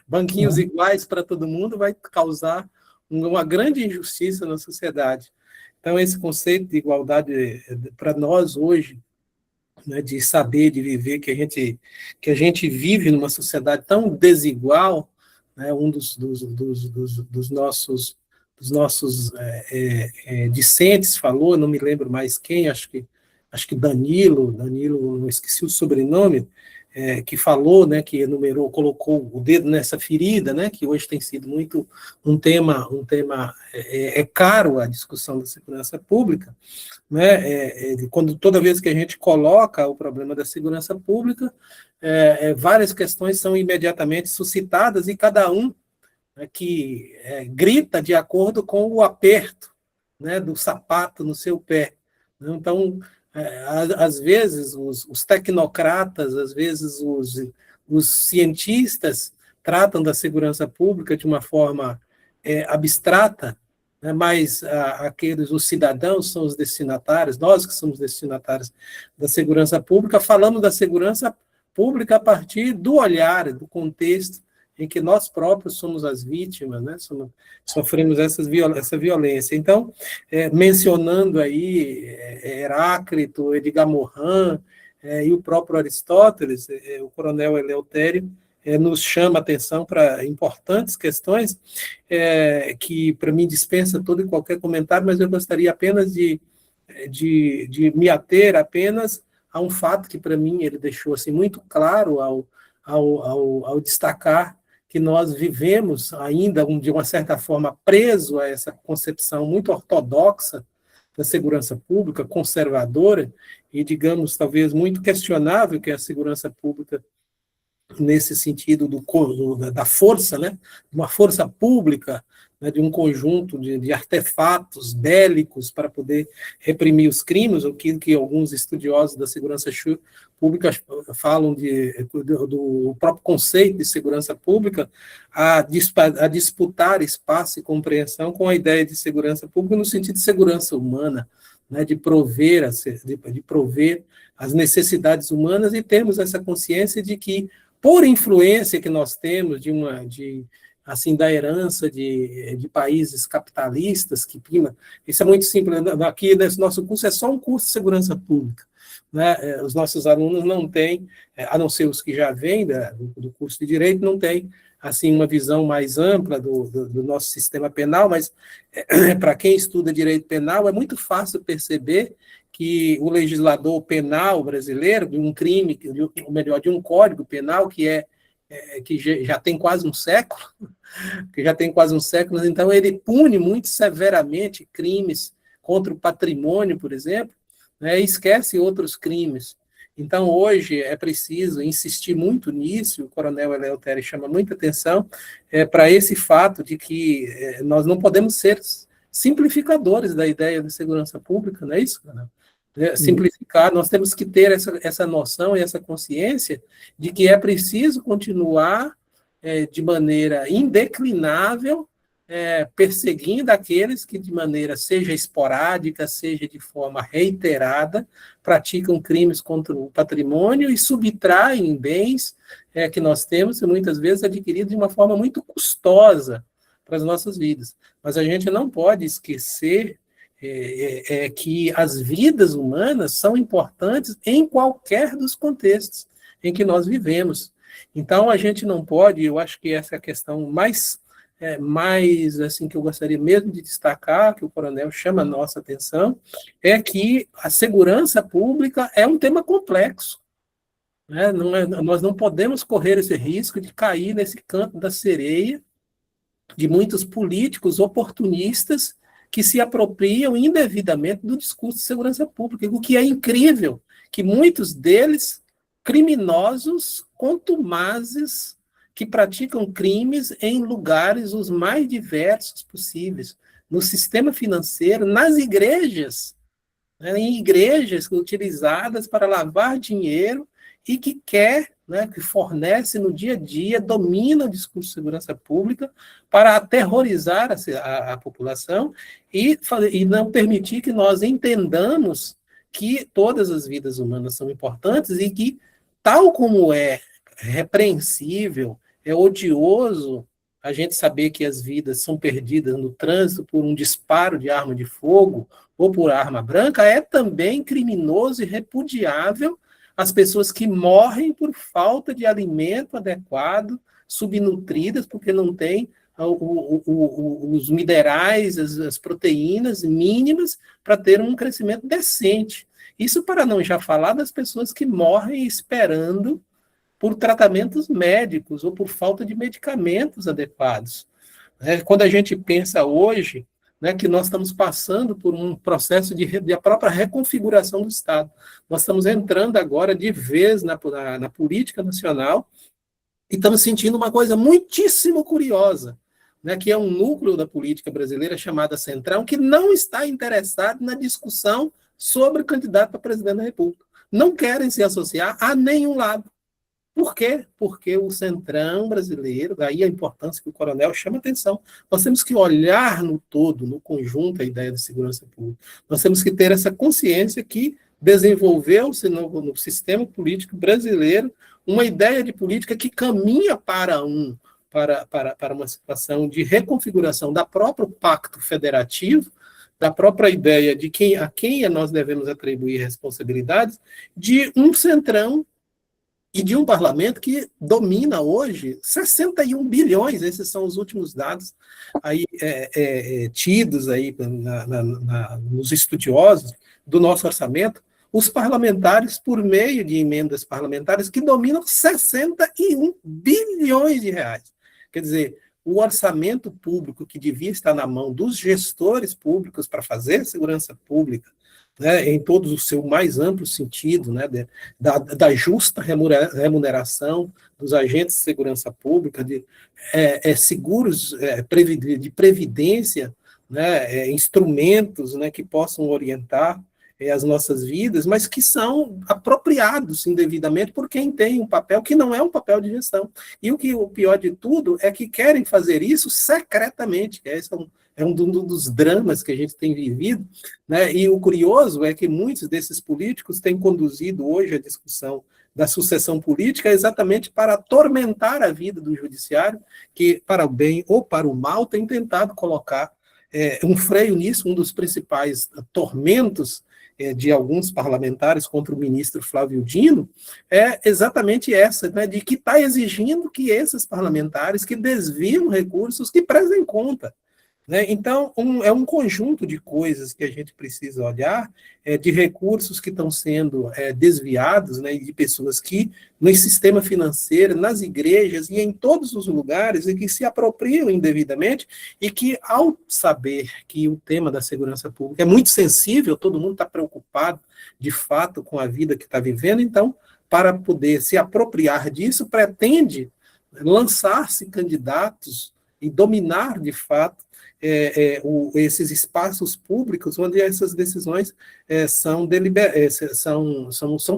banquinhos iguais para todo mundo, vai causar uma grande injustiça na sociedade. Então, esse conceito de igualdade, para nós hoje, né, de saber, de viver, que a gente vive numa sociedade tão desigual, né, um dos nossos discentes falou, não me lembro mais quem, acho que Danilo, não esqueci o sobrenome, que falou, né, que enumerou, colocou o dedo nessa ferida, né, que hoje tem sido muito um tema caro a discussão da segurança pública, né, toda vez que a gente coloca o problema da segurança pública, várias questões são imediatamente suscitadas e cada um que grita de acordo com o aperto, né, do sapato no seu pé. Então, às vezes, os tecnocratas, às vezes, os cientistas tratam da segurança pública de uma forma abstrata, né, mas os cidadãos são os destinatários, nós que somos destinatários da segurança pública, falamos da segurança pública a partir do olhar, do contexto em que nós próprios somos as vítimas, né, sofremos essa violência. Então, mencionando aí Heráclito, Edgar Morin e o próprio Aristóteles, o coronel Eleutério nos chama a atenção para importantes questões que, para mim, dispensa todo e qualquer comentário, mas eu gostaria apenas de me ater apenas a um fato que, para mim, ele deixou assim, muito claro ao destacar que nós vivemos ainda, de uma certa forma, preso a essa concepção muito ortodoxa da segurança pública, conservadora, e, digamos, talvez muito questionável, que é a segurança pública nesse sentido da força, né? Uma força pública, né? De um conjunto de artefatos bélicos para poder reprimir os crimes, o que alguns estudiosos da segurança pública falam do próprio conceito de segurança pública, a disputar espaço e compreensão com a ideia de segurança pública no sentido de segurança humana, né? De prover as necessidades humanas e termos essa consciência de que, por influência que nós temos da herança de países capitalistas, isso é muito simples, aqui nesse nosso curso é só um curso de segurança pública, né? Os nossos alunos não têm, a não ser os que já vêm do curso de Direito, não têm assim, uma visão mais ampla do nosso sistema penal, mas para quem estuda Direito Penal é muito fácil perceber que o legislador penal brasileiro, de um crime, ou melhor, de um código penal que já tem quase um século, então ele pune muito severamente crimes contra o patrimônio, por exemplo, né, e esquece outros crimes. Então, hoje é preciso insistir muito nisso, o coronel Eleutério chama muita atenção para esse fato de que nós não podemos ser simplificadores da ideia de segurança pública, não é isso, coronel? Simplificar, nós temos que ter essa noção e essa consciência de que é preciso continuar de maneira indeclinável perseguindo aqueles que de maneira seja esporádica, seja de forma reiterada, praticam crimes contra o patrimônio e subtraem bens que nós temos e muitas vezes adquiridos de uma forma muito custosa para as nossas vidas. Mas a gente não pode esquecer que as vidas humanas são importantes em qualquer dos contextos em que nós vivemos. Então, a gente não pode, eu acho que essa é a questão mais assim, que eu gostaria mesmo de destacar, que o coronel chama a nossa atenção, é que a segurança pública é um tema complexo. Né? Nós não podemos correr esse risco de cair nesse canto da sereia de muitos políticos oportunistas que se apropriam indevidamente do discurso de segurança pública, o que é incrível, que muitos deles, criminosos, contumazes, que praticam crimes em lugares os mais diversos possíveis, no sistema financeiro, nas igrejas, né, em igrejas utilizadas para lavar dinheiro e que quer né, que fornece no dia a dia, domina o discurso de segurança pública para aterrorizar a população e não permitir que nós entendamos que todas as vidas humanas são importantes e que, tal como é repreensível, é odioso a gente saber que as vidas são perdidas no trânsito por um disparo de arma de fogo ou por arma branca, é também criminoso e repudiável as pessoas que morrem por falta de alimento adequado, subnutridas, porque não têm os minerais, as proteínas mínimas para ter um crescimento decente. Isso para não já falar das pessoas que morrem esperando por tratamentos médicos ou por falta de medicamentos adequados. Quando a gente pensa hoje, né, que nós estamos passando por um processo de a própria reconfiguração do Estado. Nós estamos entrando agora de vez na política nacional e estamos sentindo uma coisa muitíssimo curiosa, né, que é um núcleo da política brasileira chamada Centrão, que não está interessado na discussão sobre o candidato a presidente da República. Não querem se associar a nenhum lado. Por quê? Porque o Centrão brasileiro, daí a importância que o coronel chama atenção. Nós temos que olhar no todo, no conjunto, a ideia de segurança pública. Nós temos que ter essa consciência que desenvolveu-se no sistema político brasileiro uma ideia de política que caminha para uma situação de reconfiguração da próprio pacto federativo, da própria ideia de a quem nós devemos atribuir responsabilidades, de um Centrão e de um parlamento que domina hoje 61 bilhões, esses são os últimos dados aí, tidos aí nos estudiosos do nosso orçamento, os parlamentares, por meio de emendas parlamentares, que dominam 61 bilhões de reais. Quer dizer, o orçamento público que devia estar na mão dos gestores públicos para fazer segurança pública, né, em todo o seu mais amplo sentido, né, da justa remuneração dos agentes de segurança pública, de seguros de previdência, né, instrumentos, né, que possam orientar as nossas vidas, mas que são apropriados indevidamente por quem tem um papel que não é um papel de gestão. E o pior de tudo é que querem fazer isso secretamente. Esse é um dos dramas que a gente tem vivido, né? E o curioso é que muitos desses políticos têm conduzido hoje a discussão da sucessão política exatamente para atormentar a vida do judiciário, que, para o bem ou para o mal, tem tentado colocar um freio nisso. Um dos principais tormentos de alguns parlamentares contra o ministro Flávio Dino é exatamente essa, né, de que está exigindo que esses parlamentares que desviam recursos que prestem conta. Né? Então, é um conjunto de coisas que a gente precisa olhar, de recursos que estão sendo desviados, né, de pessoas que, no sistema financeiro, nas igrejas e em todos os lugares, e que se apropriam indevidamente, e que, ao saber que o tema da segurança pública é muito sensível, todo mundo está preocupado, de fato, com a vida que está vivendo, então, para poder se apropriar disso, pretende lançar-se candidatos e dominar, de fato, esses espaços públicos onde essas decisões são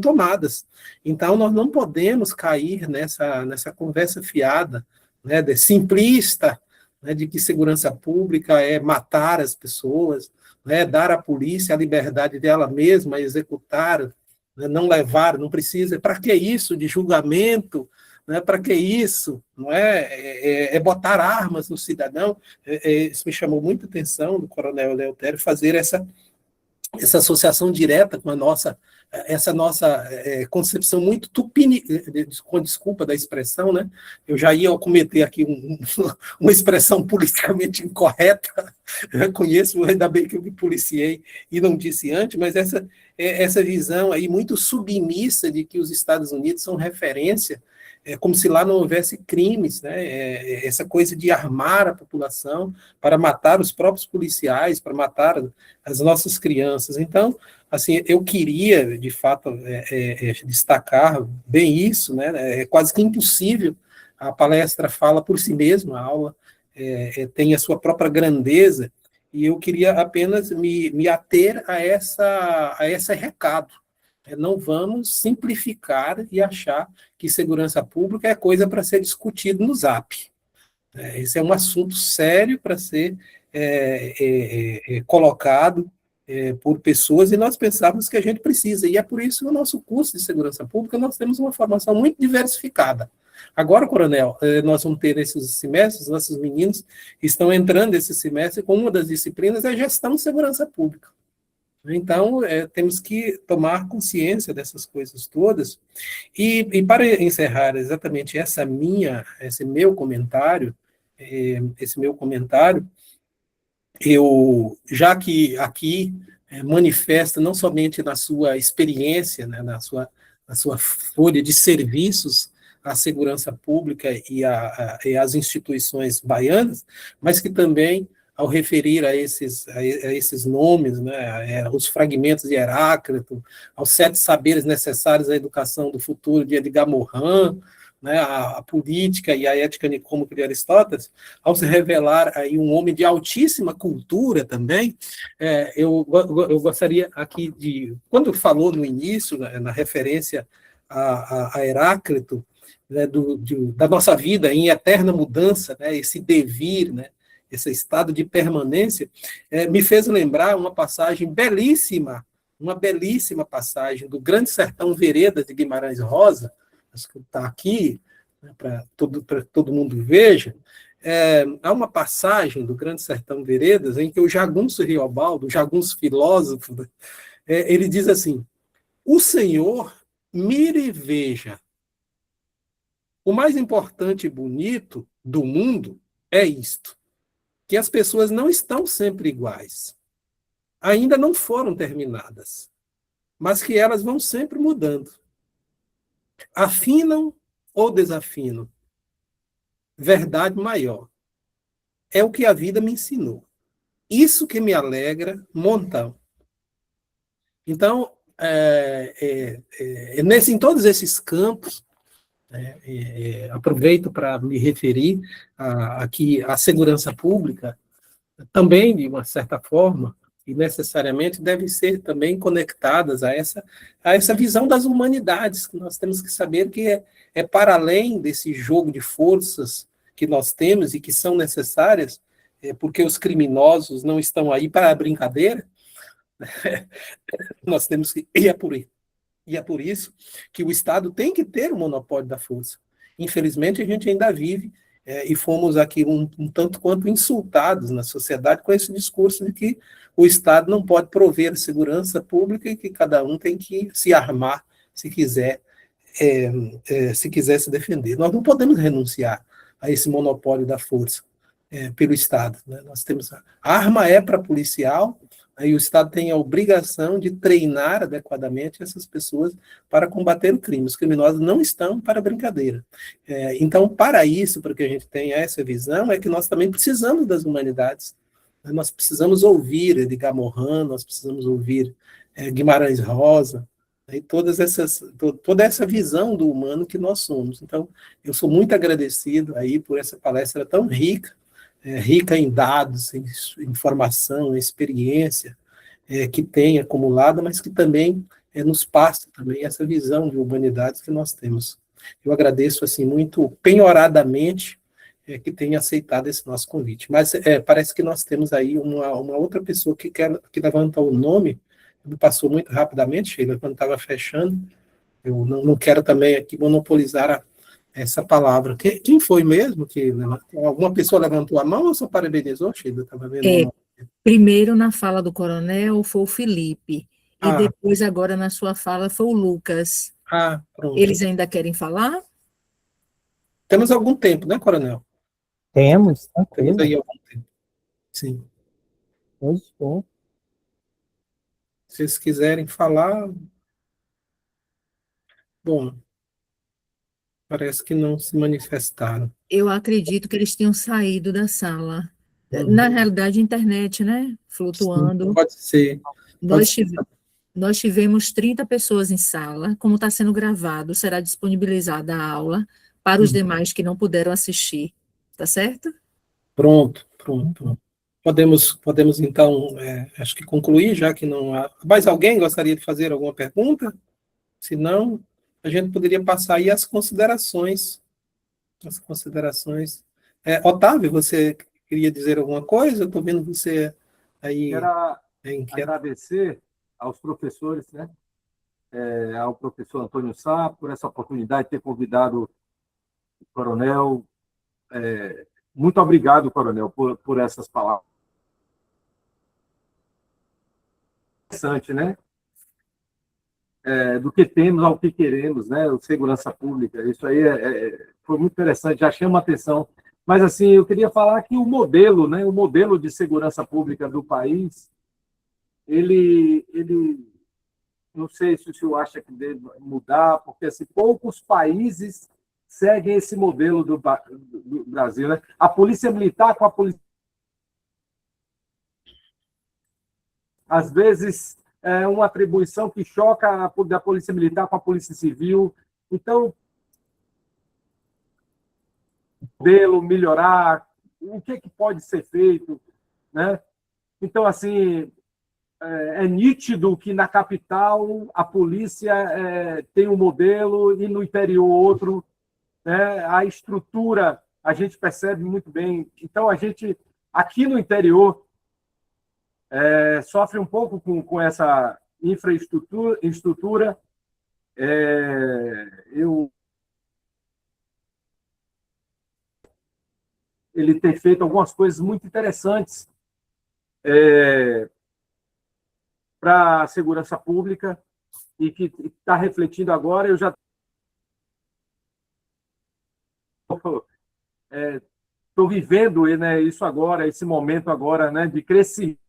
tomadas. Então, nós não podemos cair nessa conversa fiada, né, simplista, né, de que segurança pública é matar as pessoas, né, dar à polícia a liberdade dela mesma executar, né, não levar, não precisa. Para que isso de julgamento? Né, para que isso? Não é botar armas no cidadão. Isso me chamou muita atenção do coronel Eleutério, fazer essa associação direta com essa nossa concepção muito tupini, com desculpa da expressão, né? Eu já ia cometer aqui uma expressão politicamente incorreta, eu conheço, ainda bem que eu me policiei e não disse antes, mas essa visão aí muito submissa de que os Estados Unidos são referência, como se lá não houvesse crimes, né? Essa coisa de armar a população para matar os próprios policiais, para matar as nossas crianças. Então, assim, eu queria, de fato, destacar bem isso, né? É quase que impossível. A palestra fala por si mesma, a aula tem a sua própria grandeza, e eu queria apenas me ater a esse recado. Não vamos simplificar e achar que segurança pública é coisa para ser discutido no Zap. Esse é um assunto sério para ser colocado por pessoas, e nós pensamos que a gente precisa, e é por isso que no nosso curso de segurança pública nós temos uma formação muito diversificada. Agora, coronel, nós vamos ter esses semestres, nossos meninos estão entrando esse semestre com uma das disciplinas, é gestão de segurança pública. Então, temos que tomar consciência dessas coisas todas. E para encerrar exatamente esse meu comentário, já que aqui manifesta não somente na sua experiência, né, na sua folha de serviços à segurança pública e às instituições baianas, mas que também, ao referir a esses nomes, né, os fragmentos de Heráclito, aos 7 saberes necessários à educação do futuro de Edgar Morin, né, a política e a ética Nicômaco de Aristóteles, ao se revelar aí um homem de altíssima cultura também, eu gostaria aqui de, quando falou no início, na referência a Heráclito, né, da nossa vida em eterna mudança, né, esse devir, né, esse estado de permanência, me fez lembrar uma passagem belíssima, uma belíssima passagem do Grande Sertão Veredas de Guimarães Rosa, acho que está aqui, né, para todo mundo veja. Há uma passagem do Grande Sertão Veredas em que o Jagunço Riobaldo, o jagunço filósofo, ele diz assim: o Senhor mire e veja, o mais importante e bonito do mundo é isto, que as pessoas não estão sempre iguais, ainda não foram terminadas, mas que elas vão sempre mudando. Afinam ou desafinam? Verdade maior. É o que a vida me ensinou. Isso que me alegra montão. Então, em todos esses campos, aproveito para me referir aqui à segurança pública, também, de uma certa forma, e necessariamente devem ser também conectadas a essa visão das humanidades, que nós temos que saber que é para além desse jogo de forças que nós temos e que são necessárias, porque os criminosos não estão aí para a brincadeira, nós temos que, e é por isso que o Estado tem que ter o monopólio da força. Infelizmente, a gente ainda vive e fomos aqui um tanto quanto insultados na sociedade com esse discurso de que o Estado não pode prover segurança pública e que cada um tem que se armar se quiser se defender. Nós não podemos renunciar a esse monopólio da força pelo Estado, né? Nós temos a arma para policial, aí o Estado tem a obrigação de treinar adequadamente essas pessoas para combater o crime. Os criminosos não estão para brincadeira. Então, para isso, para que a gente tenha essa visão, é que nós também precisamos das humanidades. Nós precisamos ouvir Edgar Morin, nós precisamos ouvir Guimarães Rosa, e toda essa visão do humano que nós somos. Então, eu sou muito agradecido aí por essa palestra tão rica, rica em dados, em informação, em experiência que tem acumulada, mas que também nos passa também essa visão de humanidades que nós temos. Eu agradeço assim muito penhoradamente que tenha aceitado esse nosso convite. Mas parece que nós temos aí uma outra pessoa que levanta o nome, me passou muito rapidamente, Sheila, quando estava fechando. Eu não quero também aqui monopolizar essa palavra. Quem foi mesmo que alguma pessoa levantou a mão ou só parabenizou, Sheila? Estava vendo. Primeiro, na fala do coronel, foi o Felipe, e depois, agora, na sua fala, foi o Lucas. Pronto. Eles ainda querem falar? Temos algum tempo, né, coronel? Temos aí algum tempo. Sim. Pois bom. Se vocês quiserem falar. Bom, parece que não se manifestaram. Eu acredito que eles tinham saído da sala. Na realidade, internet, né? Flutuando. Sim, pode ser. Nós tivemos 30 pessoas em sala. Como está sendo gravado, será disponibilizada a aula para os demais que não puderam assistir. Tá certo? Pronto. Podemos então, acho que concluir, já que não há. Mais alguém gostaria de fazer alguma pergunta? Senão, a gente poderia passar aí as considerações. As considerações. Otávio, você queria dizer alguma coisa? Eu estou vendo você aí Quero inquieto. agradecer aos professores, né? Ao professor Antônio Sá, por essa oportunidade de ter convidado o coronel. Muito obrigado, coronel, por essas palavras. Interessante, né? Do que temos ao que queremos, né? O segurança pública. Isso aí foi muito interessante, já chama atenção. Mas, assim, eu queria falar que o modelo, né? O modelo de segurança pública do país, ele não sei se o senhor acha que deve mudar, porque assim, poucos países seguem esse modelo do Brasil, né? A polícia militar com a polícia, às vezes é uma atribuição que choca da polícia militar com a polícia civil. Então, modelo melhorar, o que pode ser feito, né? Então, assim, é nítido que na capital a polícia tem um modelo e no interior outro, né? A estrutura a gente percebe muito bem. Então, a gente, aqui no interior, sofre um pouco com essa infraestrutura. Ele tem feito algumas coisas muito interessantes para a segurança pública e que está refletindo agora. Eu já estou vivendo, né, isso agora, esse momento agora, né, de crescimento.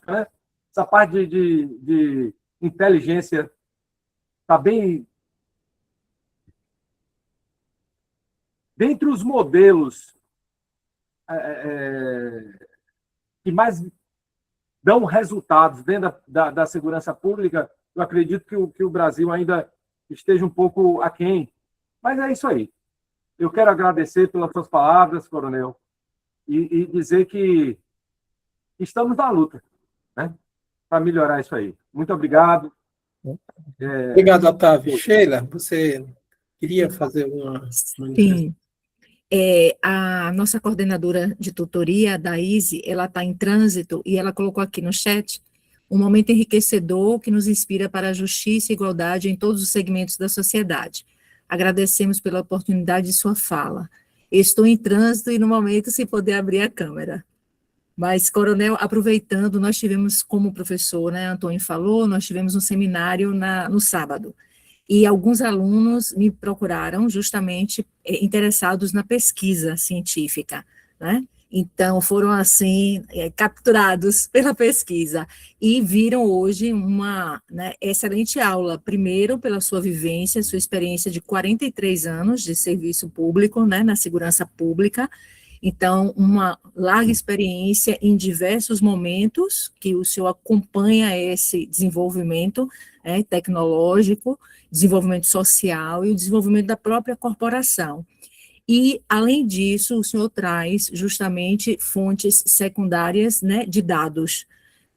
Né? Essa parte de inteligência está bem. Dentre os modelos que mais dão resultados dentro da segurança pública, eu acredito que o Brasil ainda esteja um pouco aquém. Mas é isso aí. Eu quero agradecer pelas suas palavras, coronel, e dizer que estamos na luta, né, para melhorar isso aí. Muito obrigado. Obrigado, Otávio. Sheila, você queria fazer uma Sim. A nossa coordenadora de tutoria, a Daíse, ela está em trânsito e ela colocou aqui no chat um momento enriquecedor que nos inspira para a justiça e igualdade em todos os segmentos da sociedade. Agradecemos pela oportunidade de sua fala. Estou em trânsito e, no momento, sem poder abrir a câmera. Mas, coronel, aproveitando, nós tivemos, como o professor, né, Antônio falou, nós tivemos um seminário no sábado. E alguns alunos me procuraram justamente interessados na pesquisa científica, né? Então, foram, assim, capturados pela pesquisa e viram hoje uma, né, excelente aula, primeiro pela sua vivência, sua experiência de 43 anos de serviço público, né, na segurança pública. Então, uma larga experiência em diversos momentos que o senhor acompanha esse desenvolvimento tecnológico, desenvolvimento social e o desenvolvimento da própria corporação. E, além disso, o senhor traz justamente fontes secundárias, né, de dados,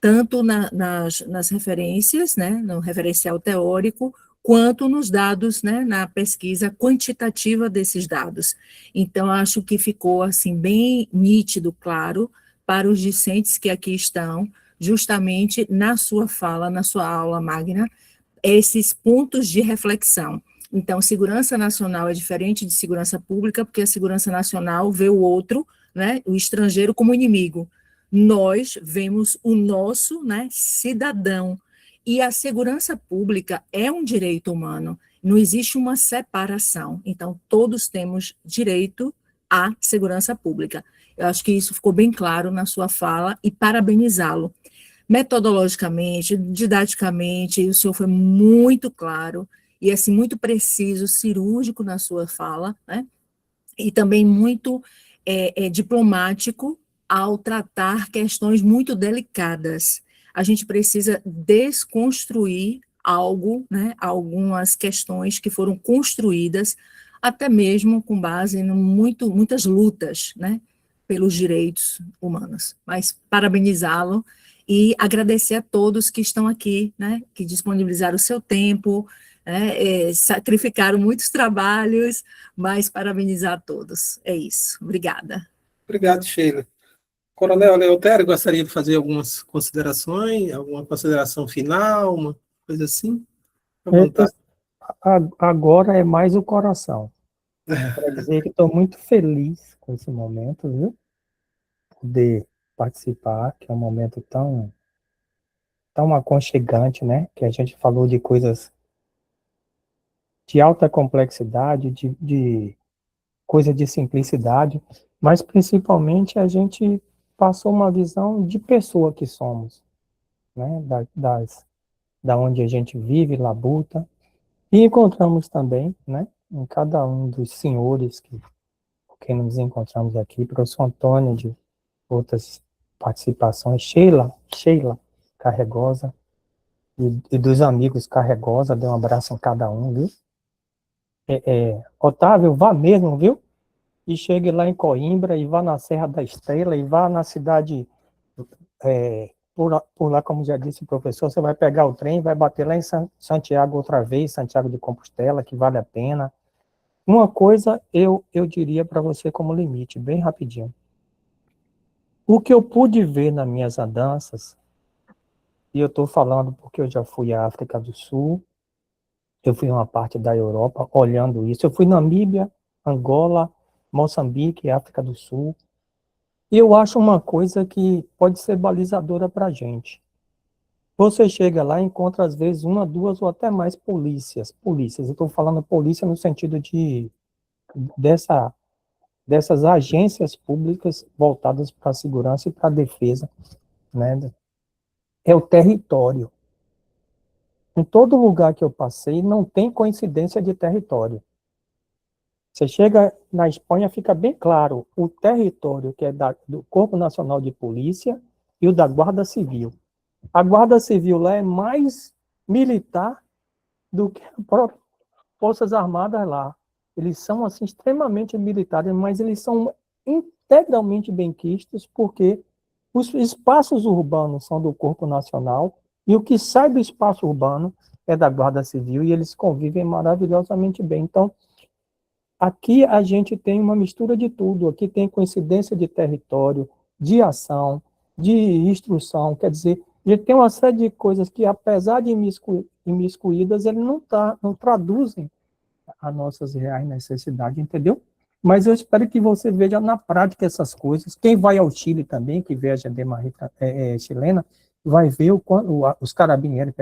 tanto nas referências, né, no referencial teórico, quanto nos dados, né, na pesquisa quantitativa desses dados. Então, acho que ficou, assim, bem nítido, claro, para os discentes que aqui estão, justamente na sua fala, na sua aula magna, esses pontos de reflexão. Então, segurança nacional é diferente de segurança pública, porque a segurança nacional vê o outro, né, o estrangeiro, como inimigo. Nós vemos o nosso, né, cidadão. E a segurança pública é um direito humano, não existe uma separação. Então, todos temos direito à segurança pública. Eu acho que isso ficou bem claro na sua fala e parabenizá-lo. Metodologicamente, didaticamente, o senhor foi muito claro e, assim, muito preciso, cirúrgico na sua fala, né? E também muito diplomático ao tratar questões muito delicadas. A gente precisa desconstruir algo, né? Algumas questões que foram construídas, até mesmo com base em muitas lutas, né? Pelos direitos humanos. Mas parabenizá-lo e agradecer a todos que estão aqui, né, que disponibilizaram o seu tempo, né, sacrificaram muitos trabalhos, mas parabenizar a todos. É isso. Obrigada. Obrigado, Sheila. Coronel Eleutério, gostaria de fazer algumas considerações, alguma consideração final, uma coisa assim? À É, vontade. agora é mais o coração. Para dizer que estou muito feliz com esse momento, viu? Poder participar, que é um momento tão aconchegante, né? Que a gente falou de coisas de alta complexidade, de coisa de simplicidade, mas principalmente a gente passou uma visão de pessoa que somos, né? Da onde a gente vive, labuta, e encontramos também, né? Em cada um dos senhores que nos encontramos aqui, professor Antônio, de outras participações, Sheila Carregosa, e dos amigos Carregosa, dê um abraço em cada um, viu? Otávio, vá mesmo, viu? E chegue lá em Coimbra, e vá na Serra da Estrela, e vá na cidade, por lá, como já disse o professor, você vai pegar o trem, vai bater lá em Santiago outra vez, Santiago de Compostela, que vale a pena. Uma coisa eu diria para você como limite, bem rapidinho. O que eu pude ver nas minhas andanças, e eu estou falando porque eu já fui à África do Sul, eu fui a uma parte da Europa olhando isso, eu fui Namíbia, Angola, Moçambique, África do Sul, e eu acho uma coisa que pode ser balizadora para a gente. Você chega lá e encontra, às vezes, uma, duas ou até mais polícias. Eu estou falando polícia no sentido dessas agências públicas voltadas para a segurança e para a defesa, né? É o território. Em todo lugar que eu passei, não tem coincidência de território. Você chega na Espanha, fica bem claro o território que é do Corpo Nacional de Polícia e o da Guarda Civil. A Guarda Civil lá é mais militar do que as próprias Forças Armadas lá. Eles são assim, extremamente militares, mas eles são integralmente benquistos, porque os espaços urbanos são do Corpo Nacional e o que sai do espaço urbano é da Guarda Civil e eles convivem maravilhosamente bem. Então, aqui a gente tem uma mistura de tudo. Aqui tem coincidência de território, de ação, de instrução. Quer dizer, a gente tem uma série de coisas que, apesar de imiscuídas, eles não traduzem as nossas reais necessidades, entendeu? Mas eu espero que você veja na prática essas coisas. Quem vai ao Chile também, que vê a gendarmeria chilena, vai ver os carabineiros,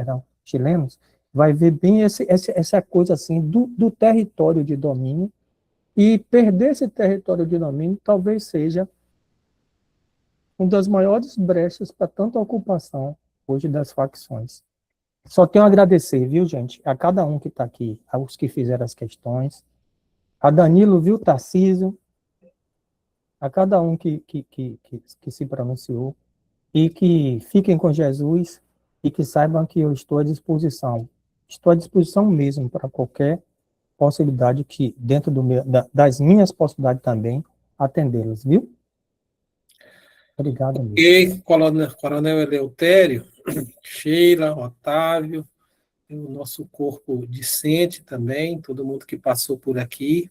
chilenos, vai ver bem essa coisa assim do território de domínio, e perder esse território de domínio talvez seja uma das maiores brechas para tanta ocupação hoje das facções. Só tenho a agradecer, viu, gente, a cada um que está aqui, aos que fizeram as questões, a Danilo, viu, Tarcísio, a cada um que se pronunciou, e que fiquem com Jesus e que saibam que eu estou à disposição. Estou à disposição mesmo para qualquer possibilidade que, dentro das minhas possibilidades também, atendê-los, viu? Obrigado, amigo. E Coronel Eleutério, Sheila, Otávio, o nosso corpo discente também, todo mundo que passou por aqui.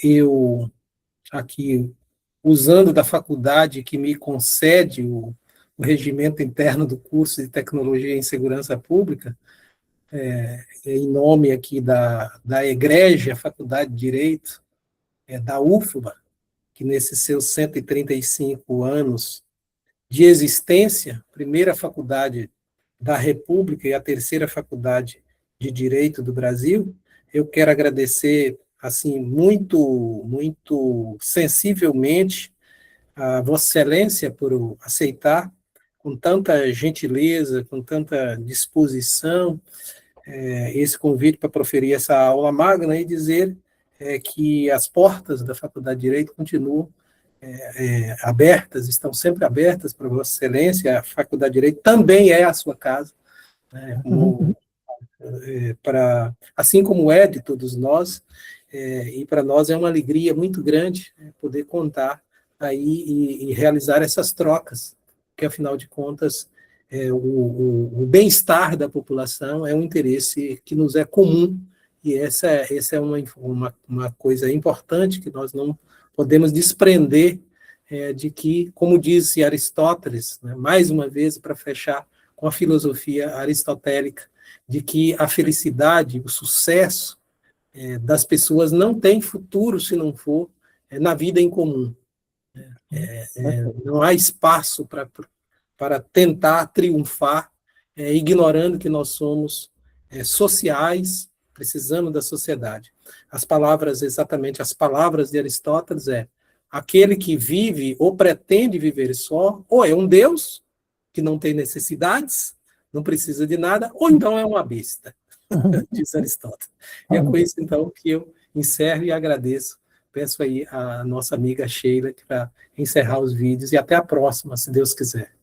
Eu, aqui, usando da faculdade que me concede o regimento interno do curso de Tecnologia em Segurança Pública, em nome aqui da Egrégia Faculdade de Direito, da UFBA, que nesses seus 135 anos de existência, primeira faculdade da República e a terceira faculdade de Direito do Brasil, eu quero agradecer assim muito sensivelmente a Vossa Excelência por aceitar com tanta gentileza, com tanta disposição, esse convite para proferir essa aula magna e dizer que as portas da Faculdade de Direito continuam abertas, estão sempre abertas para Vossa Excelência. A Faculdade de Direito também é a sua casa, né, assim como é de todos nós, e para nós é uma alegria muito grande poder contar aí e realizar essas trocas, porque, afinal de contas, o bem-estar da população é um interesse que nos é comum, e essa é uma coisa importante que nós não podemos desprender de que, como disse Aristóteles, né, mais uma vez, para fechar com a filosofia aristotélica, de que a felicidade, o sucesso das pessoas não tem futuro se não for na vida em comum. Não há espaço para tentar triunfar, ignorando que nós somos sociais, precisamos da sociedade. Exatamente as palavras de Aristóteles aquele que vive ou pretende viver só, ou é um Deus, que não tem necessidades, não precisa de nada, ou então é uma besta, diz Aristóteles. É com isso, então, que eu encerro e agradeço. Peço aí a nossa amiga Sheila para encerrar os vídeos, e até a próxima, se Deus quiser.